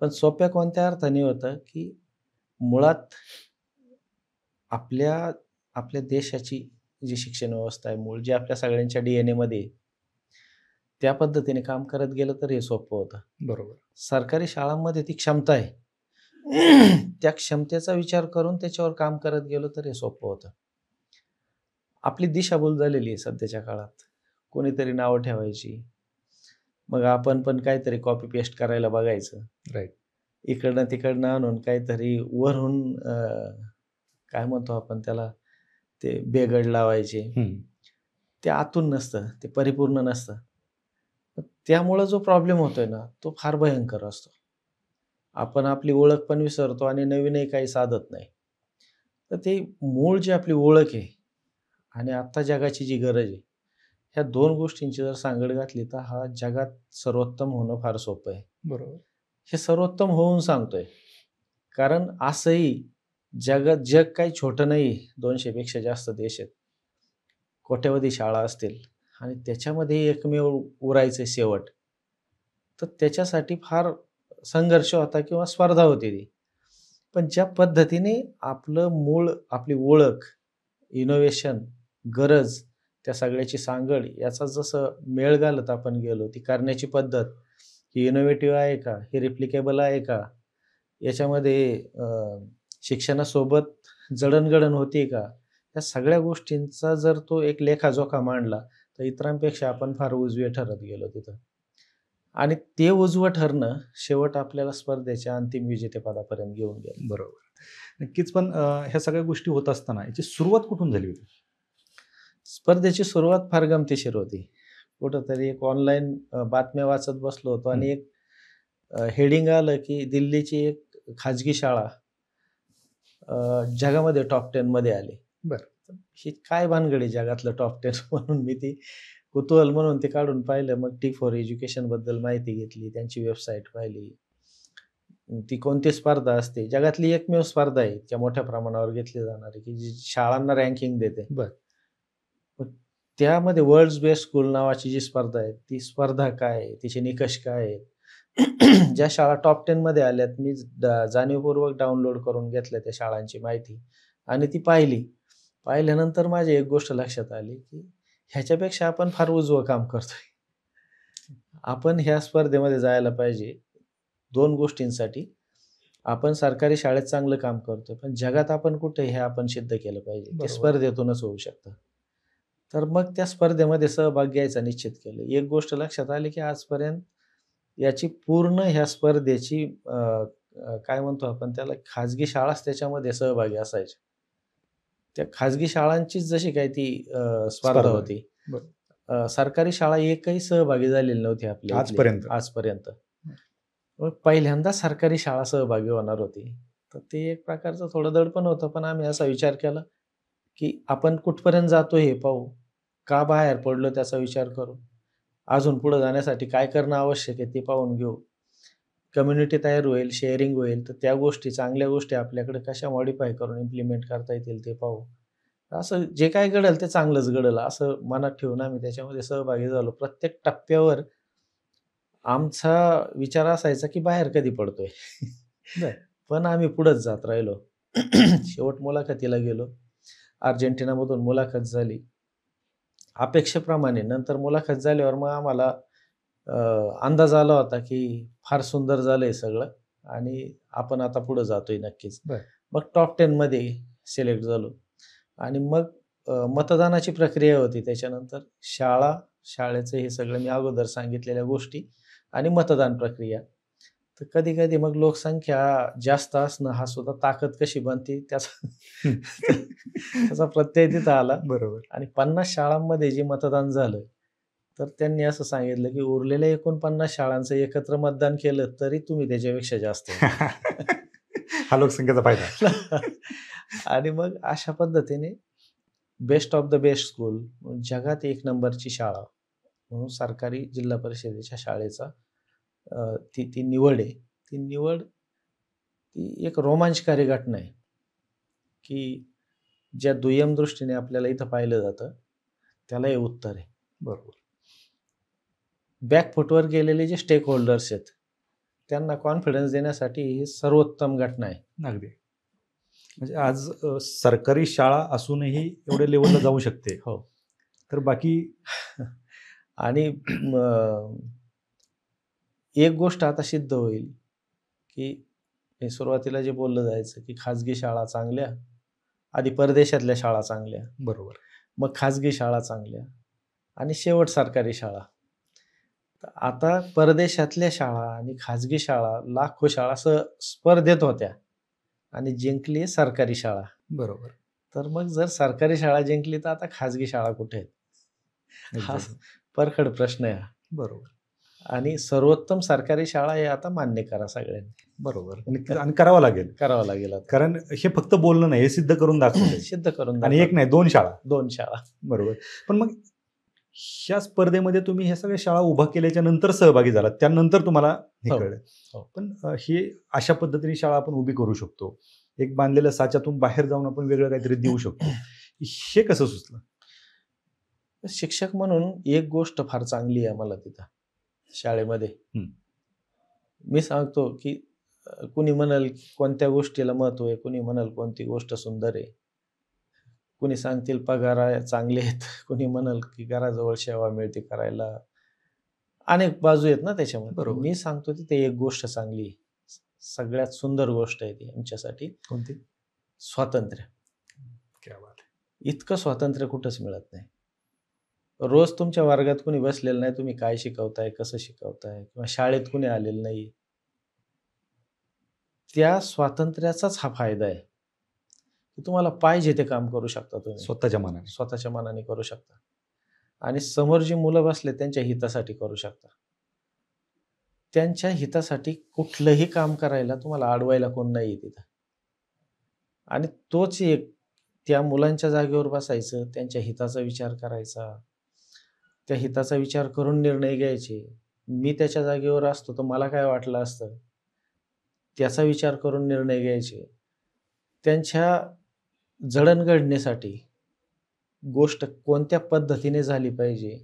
पण सोप्या कोणत्या अर्थाने होतं, की मुळात आपल्या देशाची जी शिक्षण व्यवस्था आहे, मूळ जे आपल्या सगळ्यांच्या DNA-मध्ये आहे, त्या पद्धतीने काम करत गेलं तर हे सोपं होतं.
बरोबर.
सरकारी शाळांमध्ये ती क्षमता आहे. त्या क्षमतेचा विचार करून त्याच्यावर काम करत गेलो तर हे सोपं होतं. आपली दिशाभूल झालेली आहे सध्याच्या काळात. कोणीतरी नावं ठेवायची. मग आपण पण काहीतरी कॉपी पेस्ट करायला बघायचं.
राईट.
इकडनं तिकडनं आणून काहीतरी वरून काय म्हणतो आपण त्याला, ते बेगड लावायचे. ते आतून नसतं, ते परिपूर्ण नसतं. त्यामुळं जो प्रॉब्लेम होतोय ना, तो फार भयंकर असतो. आपण आपली ओळख पण विसरतो आणि नवीनही काही साधत नाही. तर ते मूळ जी आपली ओळख आहे आणि आत्ता जगाची जी गरज आहे, ह्या 2 गोष्टींची जर सांगड घातली तर हा जगात सर्वोत्तम होणं फार सोपं आहे.
बरोबर.
हे सर्वोत्तम होऊन सांगतोय. कारण असंही जग काही छोटं नाही. 200 पेक्षा जास्त देश आहेत. कोट्यावधी शाळा असतील आणि त्याच्यामध्ये एकमेव उरायचं शेवट. तर त्याच्यासाठी फार संघर्ष होता किंवा स्पर्धा होती ती. पण ज्या पद्धतीने आपलं मूळ, आपली ओळख, इनोव्हेशन, गरज, त्या सगळ्याची सांगड याचा जसं मेळ घालत आपण गेलो, ती करण्याची पद्धत, ही इनोव्हेटिव्ह आहे का? ही रिप्लिकेबल आहे का? याच्यामध्ये शिक्षणासोबत जडणघडण होती का? या सगळ्या गोष्टींचा जर तो एक लेखाजोखा मांडला, तर इतरांपेक्षा आपण फार उजवे ठरत गेलो तिथं. आणि ते उजवं ठरणं शेवट आपल्याला स्पर्धेच्या अंतिम विजेतेपदापर्यंत घेऊन गेलं.
बरोबर. नक्कीच. पण ह्या सगळ्या गोष्टी होत असताना याची सुरुवात कुठून झाली होती?
स्पर्धेची सुरुवात फार गमतीशीर होती. कुठंतरी एक ऑनलाईन बातम्या वाचत बसलो होतो आणि एक हेडिंग आलं की दिल्लीची एक खाजगी शाळा जगामध्ये टॉप 10 मध्ये आली.
बरं.
ही काय भानगड आहे जगातलं टॉप 10 म्हणून मी ती कुतूहल म्हणून ते काढून पाहिलं. मग T4 एज्युकेशन बद्दल माहिती घेतली, त्यांची वेबसाईट पाहिली. ती कोणती स्पर्धा असते, जगातली एकमेव स्पर्धा आहे इतक्या मोठ्या प्रमाणावर घेतली जाणारी की जी शाळांना रँकिंग देते.
बरं.
मग त्यामध्ये वर्ल्ड्स बेस्ट स्कूल नावाची जी स्पर्धा आहे, ती स्पर्धा काय आहे, तिचे निकष काय आहेत? ज्या शाळा टॉप 10 मध्ये आल्यात, मी जाणीवपूर्वक डाउनलोड करून घेतल्या त्या शाळांची माहिती आणि ती पाहिली. पाहिल्यानंतर माझी एक गोष्ट लक्षात आली की ह्याच्यापेक्षा आपण फार उजवं काम करतोय. आपण ह्या स्पर्धेमध्ये जायला पाहिजे 2 गोष्टींसाठी. आपण सरकारी शाळेत चांगलं काम करतोय, पण जगात आपण कुठे हे आपण सिद्ध केलं पाहिजे. ते
बरोबर.
स्पर्धेतूनच होऊ शकतं. तर मग त्या स्पर्धेमध्ये सहभाग घ्यायचा निश्चित केलं. एक गोष्ट लक्षात आली, की आजपर्यंत याची पूर्ण ह्या स्पर्धेची काय म्हणतो आपण त्याला, खाजगी शाळाच त्याच्यामध्ये सहभागी असायच्या. त्या खाजगी शाळांचीच जशी काही ती स्पर्धा
स्पर्धा.
होती.
बरं.
सरकारी शाळा एकही सहभागी झालेली नव्हती आपल्या इथली आजपर्यंत. मग पहिल्यांदा सरकारी शाळा सहभागी होणार होती. तर ते एक प्रकारचं थोडं दडपण होतं. पण आम्ही असा विचार केला, की आपण कुठपर्यंत जातो हे पाहू. का बाहेर पडलो त्याचा विचार करू. अजून पुढे जाण्यासाठी काय करणं आवश्यक आहे ते पाहून घेऊ. कम्युनिटी तयार होईल, शेअरिंग होईल, तर त्या गोष्टी, चांगल्या गोष्टी आपल्याकडे कशा मॉडिफाय करून इम्प्लिमेंट करता येतील ते पाहू. असं जे काही घडेल ते चांगलंच घडेल असं मनात ठेवून आम्ही त्याच्यामध्ये सहभागी झालो. प्रत्येक टप्प्यावर आमचा विचार असायचा, की बाहेर कधी पडतोय.
बरं.
पण आम्ही पुढेच जात राहिलो. शेवट मुलाखतीला गेलो. अर्जेंटिनामधून मुलाखत झाली. अपेक्षेप्रमाणे नंतर मुलाखत झाल्यावर मग आम्हाला अंदाज आला होता, की फार सुंदर झालंय सगळं आणि आपण आता पुढे जातोय नक्कीच.
बरं.
मग टॉप 10 मध्ये सिलेक्ट झालो आणि मग मतदानाची प्रक्रिया होती. त्याच्यानंतर शाळेचं हे सगळं मी अगोदर सांगितलेल्या गोष्टी आणि मतदान प्रक्रिया. तर कधी-कधी मग लोकसंख्या जास्त असणं हा सुद्धा ताकद कशी बनते त्याचा त्याचा प्रत्यय तिथं आला.
बरोबर.
आणि 50 शाळांमध्ये जे मतदान झालं, तर त्यांनी असं सांगितलं, की उरलेल्या 49 शाळांचं एकत्र मतदान केलं तरी तुम्ही त्याच्यापेक्षा जास्त आहे.
हा लोकसंख्येचा फायदा.
आणि मग अशा पद्धतीने best of the best school, जगात 1 नंबरची शाळा म्हणून सरकारी जिल्हा परिषदेच्या शाळेचा ती निवड आहे. ती निवड ती एक रोमांचकारी घटना आहे, की ज्या दुय्यम दृष्टीने आपल्याला इथं पाहिलं जातं, त्याला हे उत्तर आहे.
बरोबर.
बॅकफूटवर गेलेले जे स्टेक होल्डर्स आहेत, त्यांना कॉन्फिडन्स देण्यासाठी ही सर्वोत्तम घटना आहे.
अगदी. म्हणजे आज सरकारी शाळा असूनही एवढ्या लेवलला जाऊ शकते.
हो.
तर बाकी
आणि एक गोष्ट आता सिद्ध होईल, की हे सुरुवातीला जे बोललं जायचं, की खाजगी शाळा चांगल्या, आधी परदेशातल्या शाळा चांगल्या,
बरोबर.
मग खाजगी शाळा चांगल्या आणि शेवट सरकारी शाळा. तर आता परदेशातल्या शाळा आणि खाजगी शाळा, लाखो शाळा स्पर्धेत होत्या आणि जिंकली सरकारी शाळा.
बरोबर.
तर मग जर सरकारी शाळा जिंकली तर आता खाजगी शाळा कुठे आहेत? हा
Exactly.
परखड प्रश्न आहे हा.
बरोबर.
आणि सर्वोत्तम सरकारी शाळा हे आता मान्य करा सगळ्यांनी.
बरोबर. आणि करावं लागेल.
करावं लागेल आता.
कारण हे फक्त बोलणं नाही, हे सिद्ध करून दाखवलंय.
सिद्ध करून
आणि एक नाही, 2 शाळा.
2 शाळा.
बरोबर. पण मग ह्या स्पर्धेमध्ये तुम्ही ह्या सगळ्या शाळा उभा केल्याच्या नंतर सहभागी झालात. त्यानंतर तुम्हाला हे
हो.
कळलं.
हो.
पण हे अशा पद्धतीने शाळा आपण उभी करू शकतो. एक बांधलेल्या साच्यातून बाहेर जाऊन आपण वेगळं काहीतरी देऊ शकतो. हे कसं सुचलं?
शिक्षक म्हणून एक गोष्ट फार चांगली आहे मला तिथं शाळेमध्ये. मी सांगतो, की कुणी म्हणाल कोणत्या गोष्टीला महत्त्व आहे, कुणी म्हणाल कोणती गोष्ट सुंदर आहे. कुणी सांगतील पगार चांगले आहेत, कुणी म्हणाल की घराजवळ सेवा मिळते करायला. अनेक बाजू आहेत ना त्याच्यामध्ये.
बरोबर.
मी सांगतो तिथे एक गोष्ट चांगली आहे. सगळ्यात सुंदर गोष्ट आहे ती आमच्यासाठी.
कोणती?
स्वातंत्र्य.
क्या बात आहे.
इतकं स्वातंत्र्य कुठंच मिळत नाही. रोज तुमच्या वर्गात कुणी बसलेलं नाही, तुम्ही काय शिकवताय, कसं शिकवताय किंवा शाळेत कुणी आलेलं नाही. त्या स्वातंत्र्याचाच हा फायदा आहे, की तुम्हाला पाहिजे ते काम करू शकता तुम्ही. स्वतःच्या मनाने करू शकता. आणि समोर जी मुलं बसले त्यांच्या हितासाठी करू शकता. त्यांच्या हितासाठी कुठलंही काम करायला तुम्हाला अडवायला कोण नाही तिथं. आणि तोच एक, त्या मुलांच्या जागेवर बसायचं, त्यांच्या हिताचा विचार करायचा, त्या हिताचा विचार करून निर्णय घ्यायचे. मी त्याच्या जागेवर असतो तर मला काय वाटलं असतं, त्याचा विचार करून निर्णय घ्यायचे. त्यांच्या जडणघडणीसाठी गोष्ट कोणत्या पद्धतीने झाली पाहिजे,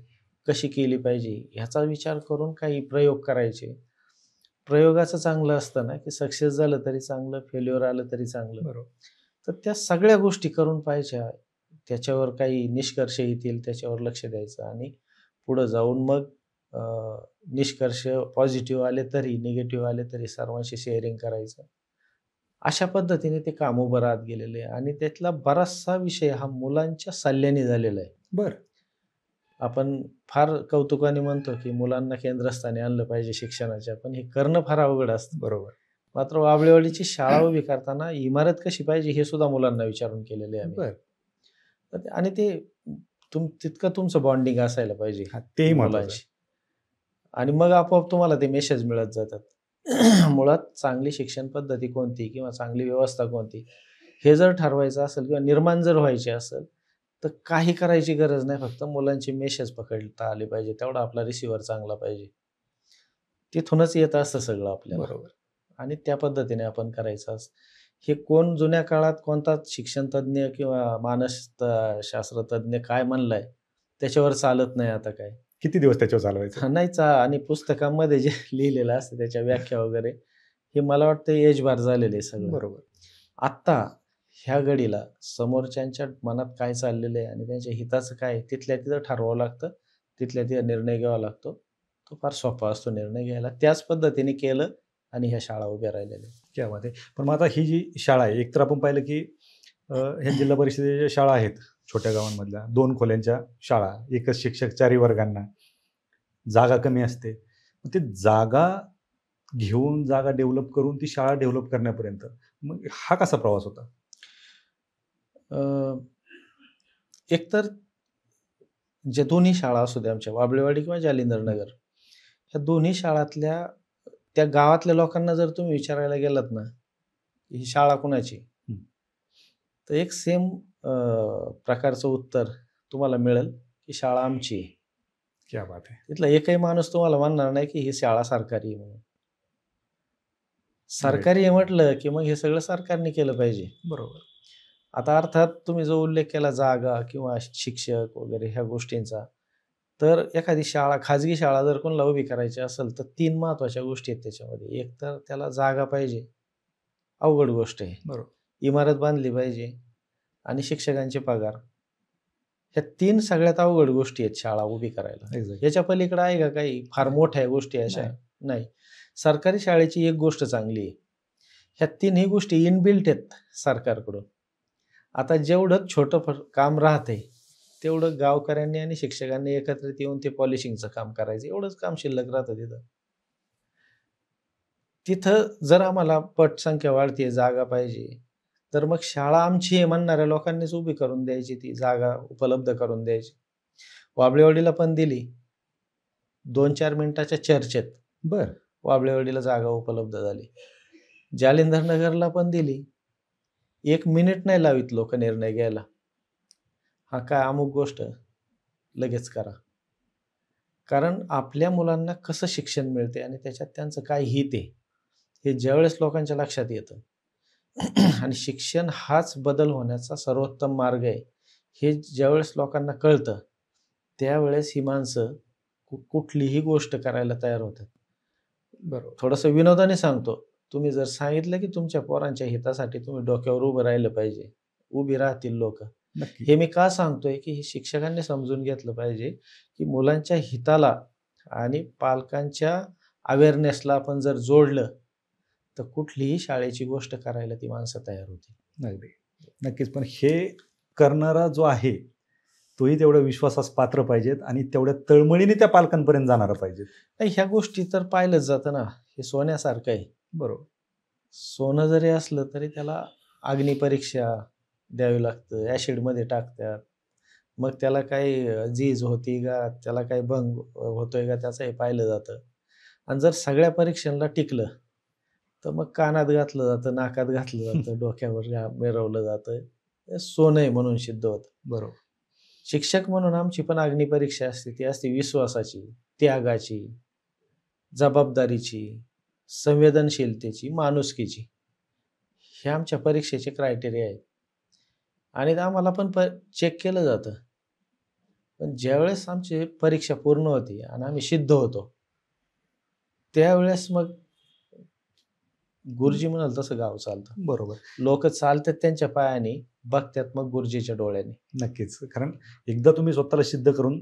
कशी केली पाहिजे ह्याचा विचार करून काही प्रयोग करायचे. प्रयोगाचं चांगलं असतं ना, की सक्सेस झालं तरी चांगलं, फेल्युअर आलं तरी चांगलं.
बरोबर.
तर त्या सगळ्या गोष्टी करून पाहिजे. त्याच्यावर काही निष्कर्ष येतील त्याच्यावर लक्ष द्यायचं आणि पुढं जाऊन मग निष्कर्ष पॉझिटिव्ह आले तरी, निगेटिव्ह आले तरी सर्वांशी शेअरिंग करायचं. अशा पद्धतीने ते काम उभं राहत गेलेले आहे आणि त्यातला बराचसा विषय हा मुलांच्या सल्ल्याने झालेला आहे.
बरं.
आपण फार कौतुकाने म्हणतो की मुलांना केंद्रस्थानी आणलं पाहिजे शिक्षणाच्या, पण हे करणं फार अवघड असतं.
बरोबर.
मात्र वाबळेवाडीची शाळा उभी करताना इमारत कशी पाहिजे हे सुद्धा मुलांना विचारून केलेले आहे आम्ही.
बर.
आणि ते तितकं तुमचं बॉन्डिंग असायला पाहिजे
तेही महत्वाचं आहे.
मुलांशी. आणि मग आपोआप तुम्हाला ते मेसेज मिळत जातात. मुळात चांगली शिक्षण पद्धती कोणती किंवा चांगली व्यवस्था कोणती हे जर ठरवायचं असेल किंवा निर्माण जर व्हायची असेल तर काही करायची गरज नाही, फक्त मुलांची मेसेज पकडता आले पाहिजे, तेवढा आपला रिसिव्हर चांगला पाहिजे. तिथूनच येत असतं सगळं आपल्याला.
बरोबर.
आणि त्या पद्धतीने आपण करायचं असतं. हे कोण जुन्या काळात कोणताच शिक्षण तज्ज्ञ किंवा मानसशास्त्र तज्ज्ञ काय म्हणलाय त्याच्यावर चालत नाही आता काय.
किती दिवस त्याच्यावर चालवायचं?
नाहीच. आणि पुस्तकामध्ये जे लिहिलेलं असतं त्याच्या व्याख्या वगैरे हे मला वाटतं एजबार झालेलं आहे सगळं.
बरोबर.
आत्ता ह्या घडीला समोरच्यांच्या मनात काय चाललेलं आहे आणि त्यांच्या हिताचं काय आहे, तिथल्या तिथं ठरवावं लागतं, तिथल्या तिथं निर्णय घ्यावा लागतो. तो फार सोपा असतो निर्णय घ्यायला. त्याच पद्धतीने केलं आणि ह्या शाळा उभ्या राहिलेल्या आहेत.
क्या बात आहे. पण मग आता ही जी शाळा आहे, एकतर आपण पाहिलं की ह्या जिल्हा परिषदेच्या शाळा आहेत छोट्या गावांमधल्या, 2 खोल्यांच्या शाळा, एकच शिक्षक 4 वर्गांना, जागा कमी असते. ते जागा घेऊन, जागा डेव्हलप करून ती शाळा डेव्हलप करण्यापर्यंत मग हा कसा प्रवास होता?
एकतर जे दोन्ही शाळा असू द्या, आमच्या वाबळेवाडी किंवा जालिंदरनगर, ह्या दोन्ही शाळातल्या त्या गावातल्या लोकांना जर तुम्ही विचारायला गेलात ना ही शाळा कुणाची, तर एक सेम प्रकारचं उत्तर तुम्हाला मिळेल की शाळा आमची आहे.
क्या बात आहे.
तिथला एकही माणूस तुम्हाला म्हणणार नाही की ही शाळा सरकारी आहे म्हणून. सरकारी आहे म्हटलं की मग हे सगळं सरकारने केलं पाहिजे.
बरोबर.
आता अर्थात तुम्ही जो उल्लेख केला जागा किंवा शिक्षक वगैरे ह्या गोष्टींचा, तर एखादी शाळा, खाजगी शाळा जर कोणाला उभी करायची असेल तर 3 महत्त्वाच्या गोष्टी आहेत त्याच्यामध्ये. एक तर त्याला जागा पाहिजे, अवघड गोष्ट आहे.
बरोबर.
इमारत बांधली पाहिजे आणि शिक्षकांचे पगार. ह्या 3 सगळ्यात अवघड गोष्टी आहेत शाळा उभी करायला.
Exactly.
याच्या पलीकडे आहे का काही फार मोठ्या गोष्टी अशा? नाही. सरकारी शाळेची एक गोष्ट चांगली आहे, ह्या 3ही गोष्टी इनबिल्ट आहेत सरकारकडून. आता जेवढं छोटं काम राहते तेवढं गावकऱ्यांनी आणि शिक्षकांनी एकत्रित येऊन ते पॉलिशिंगचं काम करायचं, एवढंच काम शिल्लक राहतं तिथं. तिथं जर आम्हाला पटसंख्या वाढते, जागा पाहिजे, तर मग शाळा आमची आहे म्हणणाऱ्या लोकांनीच उभी करून द्यायची, ती जागा उपलब्ध करून द्यायची. वाबळेवाडीला पण दिली. 2-4 मिनिटाच्या चर्चेत
बर.
वाबळेवाडीला जागा उपलब्ध झाली. जालिंदरनगरला पण दिली. 1 मिनिट नाही लावित लोक निर्णय घ्यायला. हा काय अमुक गोष्ट लगेच करा. कारण आपल्या मुलांना कसं शिक्षण मिळते आणि त्याच्यात त्यांचं काय हित आहे हे ज्यावेळेस लोकांच्या लक्षात येतं आणि शिक्षण हाच बदल होण्याचा सर्वोत्तम मार्ग आहे हे ज्यावेळेस लोकांना कळतं, त्यावेळेस ही माणसं कुठलीही गोष्ट करायला तयार होतात.
बरोबर.
थोडंसं विनोदाने सांगतो, तुम्ही जर सांगितलं की तुमच्या पोरांच्या हितासाठी तुम्ही डोक्यावर उभं राहिलं पाहिजे, उभी राहतील लोक.
नक्की.
हे मी का सांगतोय की हे शिक्षकांनी समजून घेतलं पाहिजे की मुलांच्या हिताला आणि पालकांच्या अवेअरनेसला आपण जर जोडलं तर कुठलीही शाळेची गोष्ट करायला ती माणसं तयार होती.
अगदी. नक्कीच. पण हे करणारा जो आहे तोही तेवढ्या विश्वासास पात्र पाहिजेत आणि तेवढ्या तळमळीने त्या पालकांपर्यंत जाणारा पाहिजे.
नाही, ह्या गोष्टी तर पाहिलंच जातं ना, हे सोन्यासारखं आहे.
बरोबर.
सोनं जरी असलं तरी त्याला अग्निपरीक्षा द्यावी लागतं, ॲसिडमध्ये टाकतात, मग त्याला काही झीज होती का, त्याला काही भंग होतोय का, त्याचंही पाहिलं जातं. आणि जर सगळ्या परीक्षांना टिकलं तर मग कानात घातलं जातं, नाकात घातलं जातं, डोक्यावर मिरवलं जातं, हे सोनं आहे म्हणून सिद्ध होतं.
बरोबर.
शिक्षक म्हणून आमची पण अग्निपरीक्षा असते, ती असते विश्वासाची, त्यागाची, जबाबदारीची, संवेदनशीलतेची, माणुसकीची. हे आमच्या परीक्षेचे क्रायटेरिया आहेत आणि आम्हाला पण चेक केलं जातं. पण ज्यावेळेस आमची परीक्षा पूर्ण होती आणि आम्ही सिद्ध होतो त्यावेळेस मग गुरुजी म्हणाल तसं गाव चालतं.
बरोबर.
लोक चालतात त्यांच्या पायाने, बघतात मग गुरुजीच्या डोळ्याने.
नक्कीच. कारण एकदा तुम्ही स्वतःला सिद्ध करून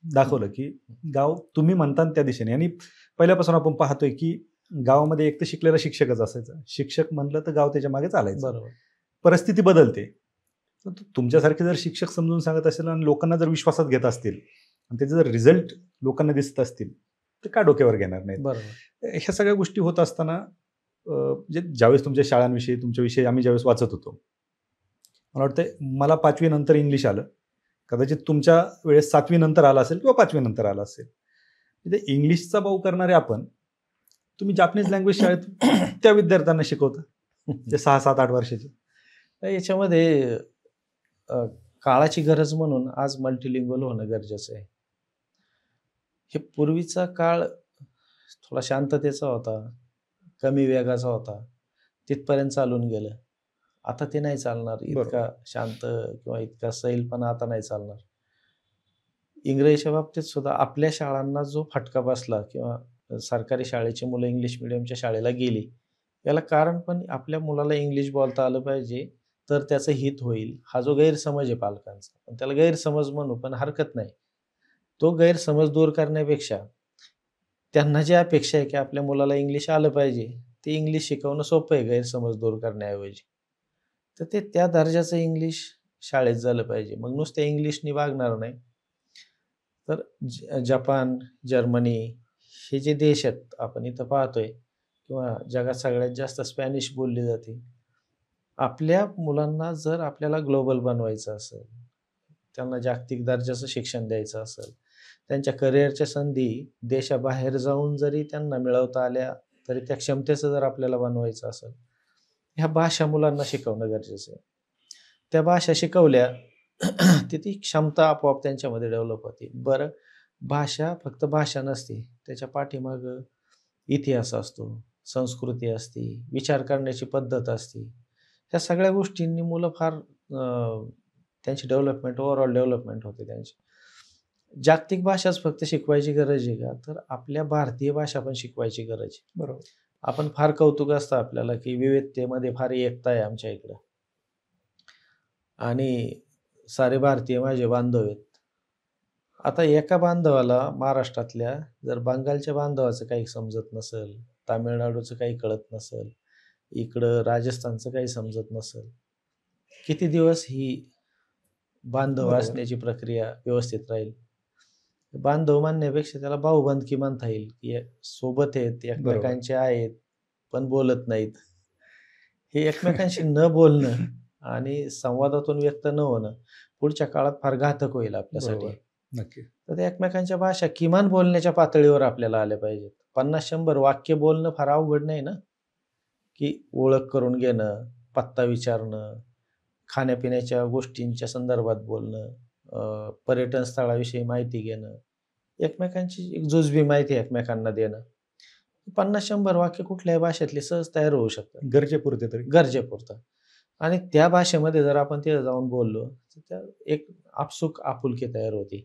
दाखवलं की गाव तुम्ही म्हणता त्या दिशेने. आणि पहिल्यापासून आपण पाहतोय की गावामध्ये एक तर शिकलेला शिक्षकच असायचा, शिक्षक म्हणलं तर गाव त्याच्या मागे चालायचं.
बरोबर.
परिस्थिती बदलते. तुमच्यासारखे जर शिक्षक समजून सांगत असेल आणि लोकांना जर विश्वासात घेत असतील आणि त्याचे जर रिझल्ट लोकांना दिसत असतील तर का डोक्यावर घेणार नाहीत.
बरोबर.
ह्या सगळ्या गोष्टी होत असताना म्हणजे ज्यावेळेस तुमच्या शाळांविषयी तुमच्याविषयी आम्ही ज्यावेळेस वाचत होतो, मला वाटतं मला 5वी नंतर इंग्लिश आलं. कदाचित तुमच्या वेळेस 7वी नंतर आलं असेल किंवा 5वी नंतर आलं असेल. म्हणजे इंग्लिशचा बाऊ करणारे आपण, तुम्ही जापनीज लँग्वेज शाळेत त्या विद्यार्थ्यांना शिकवता ते 6, 7, 8 वर्षाचे.
तर याच्यामध्ये अ, काळाची गरज म्हणून आज मल्टीलिंग्वल होणं गरजेचं आहे. हे पूर्वीचा काळ थोडा शांततेचा होता, कमी वेगाचा होता. तिथपर्यंत चालून गेलं. आता ते नाही चालणार.
बरोबर.
इतका शांत किंवा इतका सैलपणा आता नाही चालणार. इंग्रजीच्या बाबतीत सुद्धा आपल्या शाळांना जो फटका बसला किंवा सरकारी शाळेची मुलं इंग्लिश मीडियमच्या शाळेला गेली, याला कारण पण आपल्या मुलाला इंग्लिश बोलता आलं पाहिजे, तर त्याचं हित होईल. हा जो गैरसमज आहे पालकांचा, पण त्याला गैरसमज म्हणू पण हरकत नाही. तो गैरसमज दूर करण्यापेक्षा त्यांना जी अपेक्षा आहे की आपल्या मुलाला इंग्लिश आलं पाहिजे, ते इंग्लिश शिकवणं सोपं आहे गैरसमज दूर करण्याऐवजी. तर ते त्या दर्जाचं इंग्लिश शाळेत झालं पाहिजे. मग नुसत्या इंग्लिशनी भागणार नाही. तर जपान, जर्मनी हे जे देश आहेत आपण इथं पाहतोय किंवा जगात सगळ्यात जास्त स्पॅनिश बोलली जाते. आपल्या मुलांना जर आपल्याला ग्लोबल बनवायचं असेल, त्यांना जागतिक दर्जाचं शिक्षण द्यायचं असेल, त्यांच्या करिअरच्या संधी देशाबाहेर जाऊन जरी त्यांना मिळवता आल्या, तरी त्या क्षमतेचं जर आपल्याला बनवायचं असेल, ह्या भाषा मुलांना शिकवणं गरजेचं आहे. त्या भाषा शिकवल्या तर ती क्षमता आपोआप त्यांच्यामध्ये डेव्हलप होते. बरं, भाषा फक्त भाषा नसते. त्याच्या पाठीमागं इतिहास असतो, संस्कृती असते, विचार करण्याची पद्धत असते. ह्या सगळ्या गोष्टींनी मुलं फार त्यांची डेव्हलपमेंट, ओव्हरऑल डेव्हलपमेंट होते त्यांची. जागतिक भाषाच फक्त शिकवायची गरज आहे का? तर आपल्या भारतीय भाषा पण शिकवायची गरज आहे.
बरोबर.
आपण फार कौतुक असतं आपल्याला की विविधतेमध्ये फार एकता आहे आमच्या इकडं. आणि सारे भारतीय माझे बांधव आहेत. आता एका बांधवाला महाराष्ट्रातल्या जर बंगालच्या बांधवाचं काही समजत नसेल, तामिळनाडूचं काही कळत नसेल, इकडं राजस्थानचं काही समजत नसेल, किती दिवस ही बांधव
बरोबर.
असण्याची प्रक्रिया व्यवस्थित राहील? बांधव मानण्यापेक्षा त्याला भाऊबंधकी म्हणता येईल, की सोबत आहेत, एकमेकांचे आहेत, पण बोलत नाहीत. हे एकमेकांशी न बोलणं आणि संवादातून व्यक्त न होणं पुढच्या काळात फार घातक होईल आपल्यासाठी.
बरोबर. नक्की.
तर त्या एकमेकांच्या भाषा किमान बोलण्याच्या पातळीवर आपल्याला आल्या पाहिजेत. 50-100 वाक्य बोलणं फार अवघड नाही ना, की ओळख करून घेणं, पत्ता विचारणं, खाण्यापिण्याच्या गोष्टींच्या संदर्भात बोलणं, पर्यटन स्थळाविषयी माहिती घेणं, एकमेकांची एक जुजबी माहिती एकमेकांना देणं. 50-100 वाक्य कुठल्याही भाषेतले सहज तयार होऊ शकतात.
गरजेपुरते तरी.
गरजेपुरतं. आणि त्या भाषेमध्ये जर आपण तिथं जाऊन बोललो, तर त्या एक आपसूक आपुलकी तयार होते,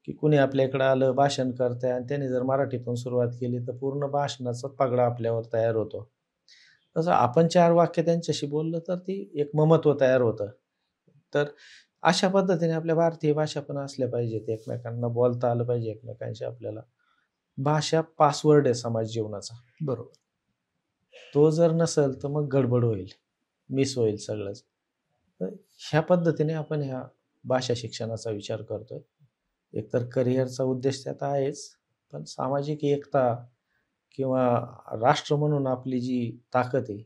की कुणी आपल्या इकडं आलं, भाषण करतंय आणि त्याने जर मराठीतून सुरुवात केली, तर पूर्ण भाषणाचा पगडा आपल्यावर तयार होतो. तसं आपण 4 वाक्य त्यांच्याशी बोललं, तर ती एक ममत्व तयार होतं. तर अशा पद्धतीने आपल्या भारतीय भाषा पण असल्या पाहिजेत. एकमेकांना बोलता आलं पाहिजे एकमेकांशी आपल्याला. भाषा पासवर्ड आहे समाज जीवनाचा.
बरोबर.
तो जर नसेल, तर मग गडबड होईल. मिस होईल सगळंच. तर ह्या पद्धतीने आपण ह्या भाषा शिक्षणाचा विचार करतोय. एकतर करिअरचा उद्देश त्यात आहेच, पण सामाजिक एकता किंवा राष्ट्र म्हणून आपली जी ताकद आहे,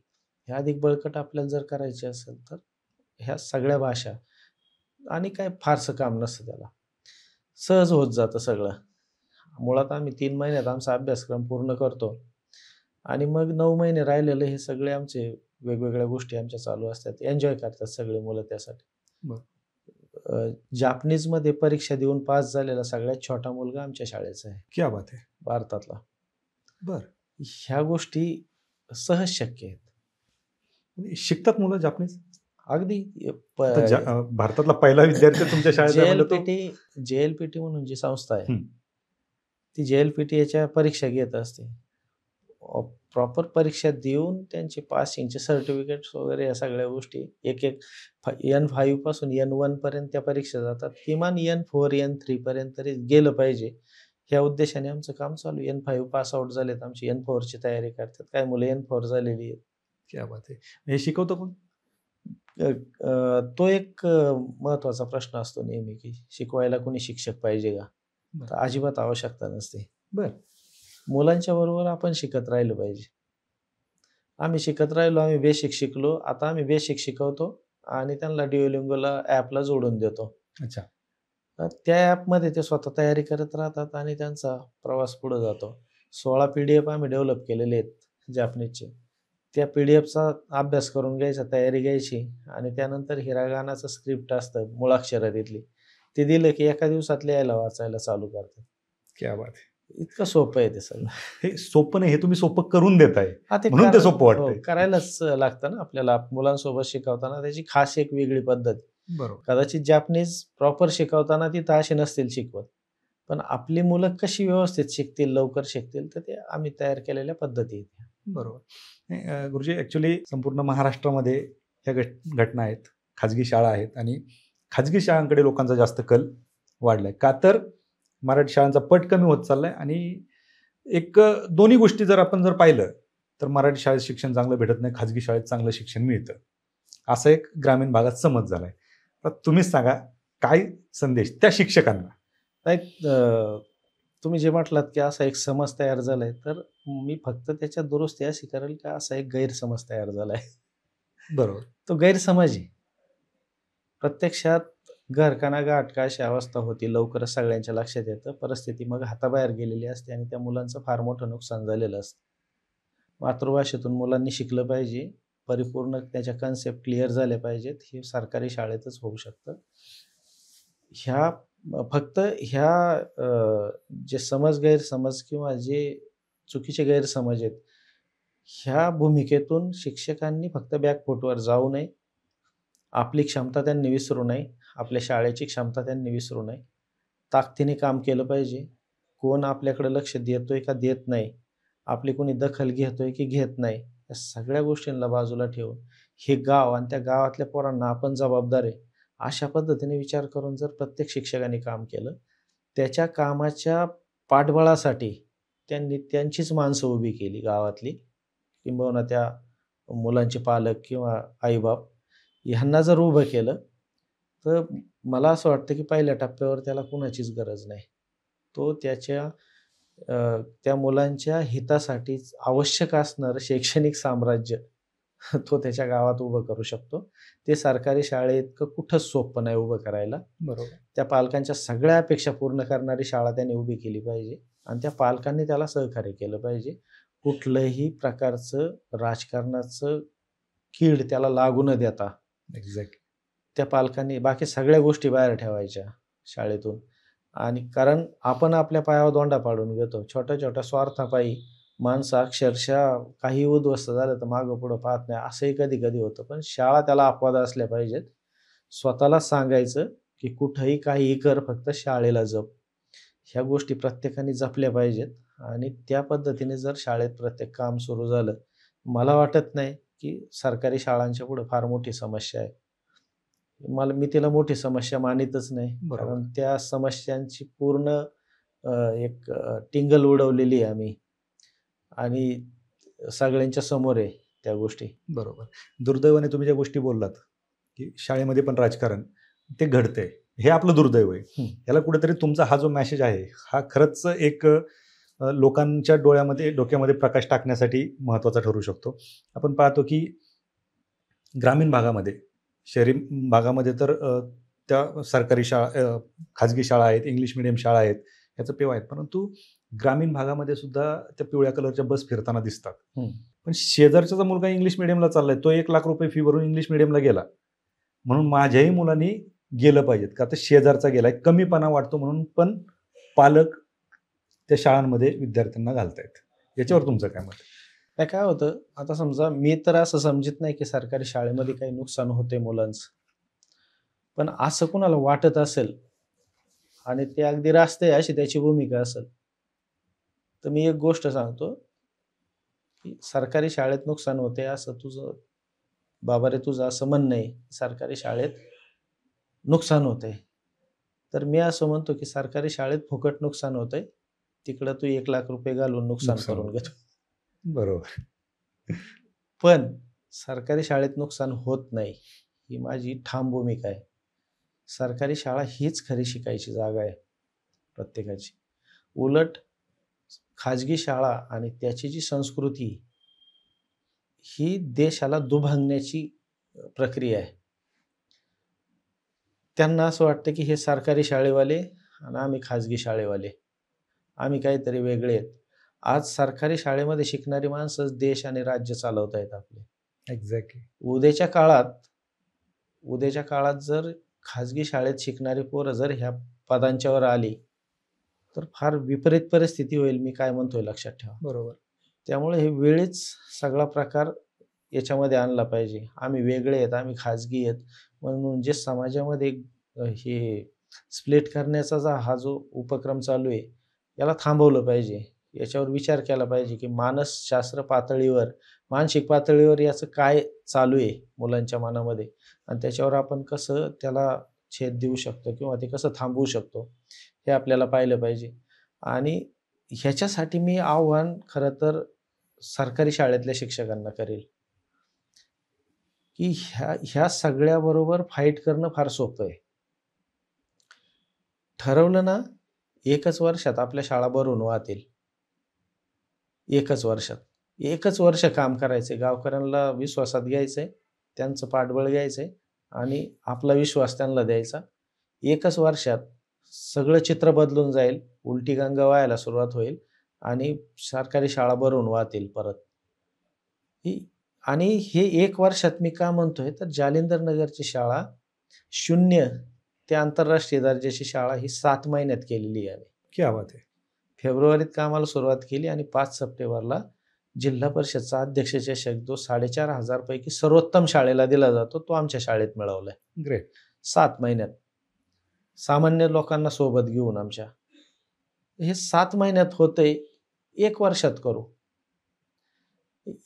हे अधिक बळकट आपल्याला जर करायची असेल, तर ह्या सगळ्या भाषा आणि काय फारसं काम नसतं त्याला. सहज होत जातं सगळं. मुळात आम्ही 3 महिन्यात आमचा अभ्यासक्रम पूर्ण करतो आणि मग 9 महिने राहिलेले हे सगळे आमचे वेगवेगळ्या गोष्टी आमच्या चालू असतात. एन्जॉय करतात सगळे मुलं त्यासाठी.
बरं.
जापनीजमध्ये परीक्षा देऊन पास झालेला सगळ्यात छोटा मुलगा आमच्या शाळेचा आहे,
क्या बात है!
भारतातला.
बरं.
ह्या गोष्टी सहज शक्य आहेत.
म्हणजे शिकतात मुलं जापनीज?
अगदी
आता भारतातला पहिला विद्यार्थी तुमच्या शाळेत आहे म्हणलं तो.
जे-एल-पी-टी म्हणून जी संस्था आहे,
हं.
ती जे-एल-पी-टी याच्या परीक्षा घेत असते. प्रॉपर परीक्षा देऊन त्यांचे पासिंगचे सर्टिफिकेट्स वगैरे या सगळ्या गोष्टी एक-एक N5 पासून N1 पर्यंत त्या परीक्षा जातात. किमान N4, N3 पर्यंत तरी गेलं पाहिजे. ह्या उद्देशाने आमचं काम चालू आहे. N5 पास आउट झालेत, आमची N4ची तयारी करतात. काही मुलं N4 झालेली आहेत.
क्या बात है! हे शिकवतं कोण?
तो एक महत्त्वाचा प्रश्न असतो नेहमी, की शिकवायला कोणी शिक्षक पाहिजे का? तर अजिबात आवश्यकता नसते.
बरं.
मुलांच्या बरोबर आपण शिकत राहिलं पाहिजे. आम्ही शिकत राहिलो, आम्ही बेसिक शिकलो. आता आम्ही बेसिक शिकवतो आणि त्यांना Duolingoला ॲपला जोडून देतो.
अच्छा.
तर त्या ॲपमध्ये ते स्वतः तयारी करत राहतात आणि त्यांचा प्रवास पुढे जातो. 16 पी-डी-एफ आम्ही डेव्हलप केलेले आहेत जॅपनीजचे. त्या पी-डी-एफचा अभ्यास करून घ्यायचा, तयारी घ्यायची आणि त्यानंतर हिरागानाचं स्क्रिप्ट असतं मुळाक्षरं तिथली. ते दिलं की एका दिवसात लिहायला वाचायला चालू करतात.
क्या बात है!
इतकं सोपं आहे ते सगळं.
हे सोपं नाही, हे तुम्ही सोपं करून देताय.
हां, ते
म्हणून ते सोपं वाटतंय.
हो, करायलाच लागतं ना आपल्याला. मुलांसोबत शिकवताना त्याची खास एक वेगळी पद्धत.
बरोबर.
कदाचित जॅपनीज प्रॉपर शिकवताना तिथं असे नसतील शिकवत. पण आपली मुलं कशी व्यवस्थित शिकतील, लवकर शिकतील, तर ते आम्ही तयार केलेल्या पद्धती आहेत.
बरोबर. नाही, गुरुजी ॲक्च्युअली संपूर्ण महाराष्ट्रामध्ये ह्या घटना आहेत. खाजगी शाळा आहेत आणि खाजगी शाळांकडे लोकांचा जास्त कल वाढलाय. का तर मराठी शाळांचा पट कमी होत चाललाय आणि एक दोन्ही गोष्टी जर आपण पाहिलं, तर मराठी शाळेत शिक्षण चांगलं भेटत नाही, खाजगी शाळेत चांगलं शिक्षण मिळतं. असा एक ग्रामीण भागात समज झालाय. तर तुम्हीच सांगा, काय संदेश त्या शिक्षकांना?
एक तुम्ही जे म्हटलात, की असा एक समज तयार झालाय, तर मी फक्त त्याच्यात दुरुस्ती अशी करेल, की असा एक गैरसमज तयार झालाय.
बरोबर.
तो गैरसमज आहे. प्रत्यक्षात घर का ना गाठ का अशी अवस्था होती. लवकरच सगळ्यांच्या लक्षात येतं. परिस्थिती मग हाताबाहेर गेलेली असते आणि त्या मुलांचं फार मोठं नुकसान झालेलं असतं. मातृभाषेतून मुलांनी शिकलं पाहिजे. परिपूर्ण त्याच्या कन्सेप्ट क्लिअर झाल्या पाहिजेत. हे सरकारी शाळेतच होऊ शकतं. फक्त जे गैरसमज किंवा जे चुकीचे गैरसमज आहेत, ह्या भूमिकेतून शिक्षकांनी फक्त बॅकफूटवर जाऊ नये. आपली क्षमता त्यांनी विसरू नये. आपल्या शाळेची क्षमता त्यांनी विसरू नये. ताकदीने काम केलं पाहिजे. कोण आपल्याकडे लक्ष देतोय का देत नाही, आपली कोणी दखल घेतोय की घेत नाही, या सगळ्या गोष्टींना बाजूला ठेवून हे गाव आणि त्या गावातल्या पोरांना आपण जबाबदार आहे, अशा पद्धतीने विचार करून जर प्रत्येक शिक्षकाने काम केलं, त्याच्या कामाच्या पाठबळासाठी त्यांनी त्यांचीच माणसं उभी केली गावातली, किंबहुना त्या मुलांचे पालक किंवा आई-बाप ह्यांना जर उभं केलं, तर मला असं वाटतं की पहिल्या टप्प्यावर त्याला कुणाचीच गरज नाही. तो त्या मुलांच्या हितासाठीच आवश्यक असणारं शैक्षणिक साम्राज्य तो त्याच्या गावात उभं करू शकतो. ते सरकारी शाळेइतकं कुठंच सोपं नाही उभं करायला.
बरोबर.
त्या पालकांच्या सगळ्या अपेक्षा पूर्ण करणारी शाळा त्याने उभी केली पाहिजे आणि त्या पालकांनी त्याला सहकार्य केलं पाहिजे. कुठलंही प्रकारचं राजकारणाचं कीड त्याला लागू न देता
एक्झॅक्टली.
त्या पालकांनी बाकी सगळ्या गोष्टी बाहेर ठेवायच्या शाळेतून. आणि कारण आपण आपल्या पायावर दोंडा पाडून घेतो. छोट्या-छोट्या स्वार्थापायी माणसं अक्षरशः काही उद्ध्वस्त झालं तर मागं-पुढं पाहत नाही, असंही कधी-कधी होतं. पण शाळा त्याला अपवाद असल्या पाहिजेत. स्वतःला सांगायचं, की कुठंही काहीही कर, फक्त शाळेला जप. ह्या गोष्टी प्रत्येकाने जपल्या पाहिजेत आणि त्या पद्धतीने जर शाळेत प्रत्येक काम सुरू झालं, मला वाटत नाही, की सरकारी शाळांच्या पुढे फार मोठी समस्या आहे. मी तिला मोठी समस्या मानितच नाही.
बरोबर.
कारण त्या समस्यांची पूर्ण टिंगल उडवलेली आहे आम्ही आणि सगळ्यांच्या समोर आहे त्या गोष्टी.
बरोबर. दुर्दैवाने तुम्ही ज्या गोष्टी बोललात, की शाळेमध्ये पण राजकारण ते घडतंय. हे आपलं दुर्दैव आहे.
हं.
याला कुठेतरी तुमचा हा जो मेसेज आहे, हा खरंच एक लोकांच्या डोक्यामध्ये प्रकाश टाकण्यासाठी महत्त्वाचा ठरू शकतो. आपण पाहतो की ग्रामीण भागामध्ये, शहरी भागामध्ये तर त्या सरकारी शाळा, खाजगी शाळा आहेत, इंग्लिश मीडियम शाळा आहेत, याचं पेव आहेत. परंतु ग्रामीण भागामध्ये सुद्धा त्या पिवळ्या कलरच्या बस फिरताना दिसतात.
हं.
पण शेजारचा जो मुलगा इंग्लिश मीडियमला चाललाय, तो 1,00,000 रुपये फी भरून इंग्लिश मीडियमला गेला. म्हणून माझ्याही मुलांनी गेलं पाहिजेत. का तर शेजारचा गेलाय. कमीपणा वाटतो म्हणून पण पालक त्या शाळांमध्ये विद्यार्थ्यांना घालतायत. याच्यावर तुमचं काय मत आहे?
नाही काय होतं, आता समजा मी तर असं समजत नाही, की सरकारी शाळेमध्ये काही नुकसान होतंय मुलांचं. पण असं कुणाला वाटत असेल आणि ते अगदी रास्त आहे अशी त्याची भूमिका असेल, तर मी एक गोष्ट सांगतो, की सरकारी शाळेत नुकसान होते असं तुझं असं म्हणणं आहे, सरकारी शाळेत नुकसान होतंय. तर मी असं म्हणतो, की सरकारी शाळेत फुकट नुकसान होतंय. तिकडं तू 1,00,000 रुपये घालून नुकसान करून
होतं.
घेतो.
बरोबर.
पण सरकारी शाळेत नुकसान होत नाही, ही माझी ठाम भूमिका आहे. सरकारी शाळा हीच खरी शिकायची जागा आहे. प्रत्येकाची. उलट खाजगी शाळा आणि त्याची जी संस्कृती ही देशाला दुभंगण्याची प्रक्रिया आहे. त्यांना असं वाटतं की हे सरकारी शाळेवाले आणि आम्ही खाजगी शाळेवाले, आम्ही काहीतरी वेगळे आहेत. आज सरकारी शाळेमध्ये शिकणारी माणसंच देश आणि राज्य चालवत आहेत आपले.
एक्झॅक्टली.
उद्याच्या काळात जर खाजगी शाळेत शिकणारी पोरं जर ह्या पदांच्यावर आली तर फार विपरीत परिस्थिती होईल. मी काय म्हणतोय लक्षात ठेवा.
बरोबर.
त्यामुळे हे वेळीच सगळा प्रकार याच्यामध्ये आणला पाहिजे. आम्ही वेगळे आहेत, आम्ही खाजगी आहेत म्हणून जे समाजामध्ये हे स्प्लिट करण्याचा हा जो उपक्रम चालू आहे याला थांबवलं पाहिजे. याच्यावर विचार केला पाहिजे की मानसशास्त्र पातळीवर, मानसिक पातळीवर याचं काय चालू आहे मुलांच्या मनामध्ये आणि त्याच्यावर आपण कसं त्याला छेद देऊ शकतो किंवा ते कसं थांबवू शकतो हे आपल्याला पाहिलं पाहिजे. आणि ह्याच्यासाठी मी आव्हान खरं तर सरकारी शाळेतल्या शिक्षकांना करेल की ह्या सगळ्याबरोबर फाईट करणं फार सोपं आहे. ठरवलं ना, 1च वर्षात आपल्या शाळा भरून वाहतील. 1च वर्षात. 1च वर्ष काम करायचंय. गावकऱ्यांना विश्वासात घ्यायचंय, त्यांचं पाठबळ घ्यायचंय आणि आपला विश्वास त्यांना द्यायचा. 1च वर्षात सगळं चित्र बदलून जाईल. उलटी गंगा वाहायला सुरुवात होईल आणि सरकारी शाळा भरून वाहतील परत. आणि हे 1 वर्षात मी का म्हणतोय तर जालिंदर नगरची शाळा 0 ते आंतरराष्ट्रीय दर्जाची शाळा ही 7 महिन्यात केलेली आहे.
क्या बात आहे.
फेब्रुवारीत कामाला सुरुवात केली आणि 5 सप्टेंबरला जिल्हा परिषदचा अध्यक्ष चषक जो 4,500 पैकी सर्वोत्तम शाळेला दिला जातो तो आमच्या शाळेत मिळवलाय.
ग्रेट.
7 महिन्यात. सामान्य लोकांना सोबत घेऊन आमच्या. हे 7 महिन्यात होतंय, 1 वर्षात करू.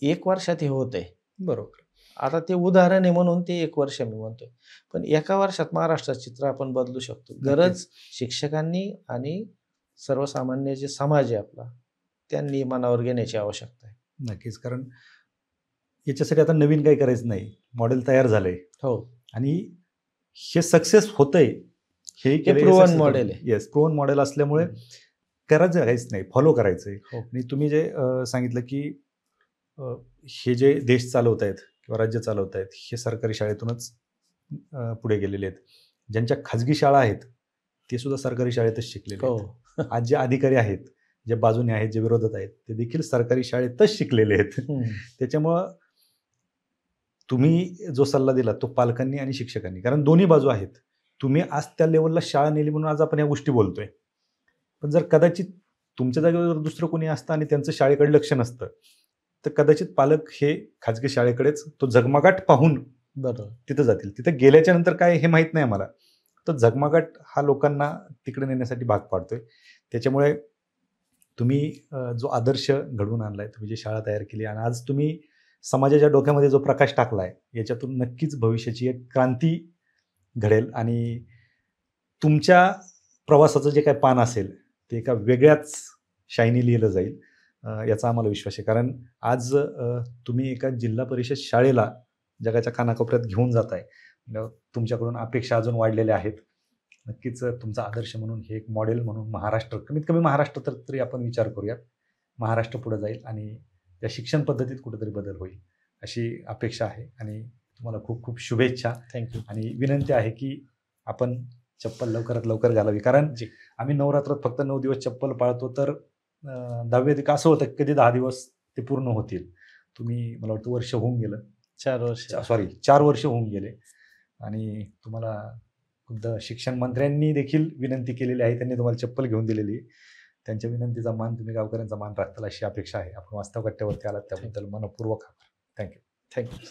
1 वर्षात हे होतंय.
बरोबर.
आता ते उदाहरण आहे म्हणून ते 1 वर्ष मी म्हणतोय. पण एका वर्षात महाराष्ट्राचं चित्र आपण बदलू शकतो. गरज शिक्षकांनी आणि सर्वसामान्य जे समाज आहे आपला त्यांनी मनावर घेण्याची आवश्यकता आहे.
नक्कीच. कारण याच्यासाठी आता नवीन काही करायचं नाही. मॉडेल तयार झालंय.
हो.
आणि हे सक्सेस होतंय. हे
प्रूव्हन मॉडेल आहे.
येस, प्रूव्हन मॉडेल असल्यामुळे करायचं काहीच नाही, फॉलो करायचंय.
हो.
आणि तुम्ही जे सांगितलं की हे जे देश चालवत आहेत किंवा राज्य चालवत आहेत हे सरकारी शाळेतूनच पुढे गेलेले आहेत. ज्यांच्या खाजगी शाळा आहेत ते सुद्धा सरकारी शाळेतच शिकलेले आहेत.
हो.
आज जे अधिकारी आहेत, जे बाजूने आहेत, जे विरोधात आहेत, ते देखील सरकारी शाळेतच शिकलेले आहेत. त्याच्यामुळं तुम्ही जो सल्ला दिला तो पालकांनी आणि शिक्षकांनी, कारण दोन्ही बाजू आहेत. तुम्ही आज त्या लेवलला शाळा नेली म्हणून आज आपण या गोष्टी बोलतोय. पण जर कदाचित तुमच्या जागेवर दुसरं कोणी असतं आणि त्यांचं शाळेकडे लक्ष नसतं तर कदाचित पालक हे खाजगी शाळेकडेच तो झगमगाट पाहून
बरोबर
तिथं जातील. तिथं गेल्याच्या नंतर काय हे माहीत नाही आम्हाला. तर झगमगाट हा लोकांना तिकडे नेण्यासाठी भाग पाडतोय. त्याच्यामुळे तुम्ही जो आदर्श घडवून आणलाय, तुम्ही जी शाळा तयार केली आणि आज तुम्ही समाजाच्या डोक्यामध्ये जो प्रकाश टाकलाय याच्यातून नक्कीच भविष्याची एक क्रांती घडेल आणि तुमच्या प्रवासाचं जे काय पान असेल ते एका वेगळ्याच शाईनी लिहिलं जाईल याचा आम्हाला विश्वास आहे. कारण आज तुम्ही एका जिल्हा परिषद शाळेला जगाच्या कानाकोपऱ्यात घेऊन जाताय. तुमच्याकडून अपेक्षा अजून वाढलेल्या आहेत. नक्कीच तुमचा आदर्श म्हणून हे एक मॉडेल म्हणून महाराष्ट्र, कमीत कमी महाराष्ट्र तरी आपण विचार करूयात. महाराष्ट्र पुढे जाईल आणि त्या शिक्षण पद्धतीत कुठेतरी बदल होईल अशी अपेक्षा आहे. आणि तुम्हाला खूप खूप शुभेच्छा.
थँक्यू.
आणि विनंती आहे की आपण चप्पल लवकरात लवकर घालावी. कारण आम्ही नवरात्रात फक्त 9 दिवस चप्पल पाळतो तर 10व्या दिवशी असं होतं कधी 10 दिवस ते पूर्ण होतील. तुम्ही मला वाटतं वर्ष होऊन गेलं. 4 वर्ष होऊन गेले आणि तुम्हाला खुद्द शिक्षण मंत्र्यांनी देखील विनंती केलेली आहे. त्यांनी तुम्हाला चप्पल घेऊन दिलेली. त्यांच्या विनंतीचा मान तुम्ही गावकऱ्यांचा मान राखताल अशी अपेक्षा आहे. आपण वास्तव कट्ट्यावरती आलात त्याबद्दल मनपूर्वक आभार. थँक्यू.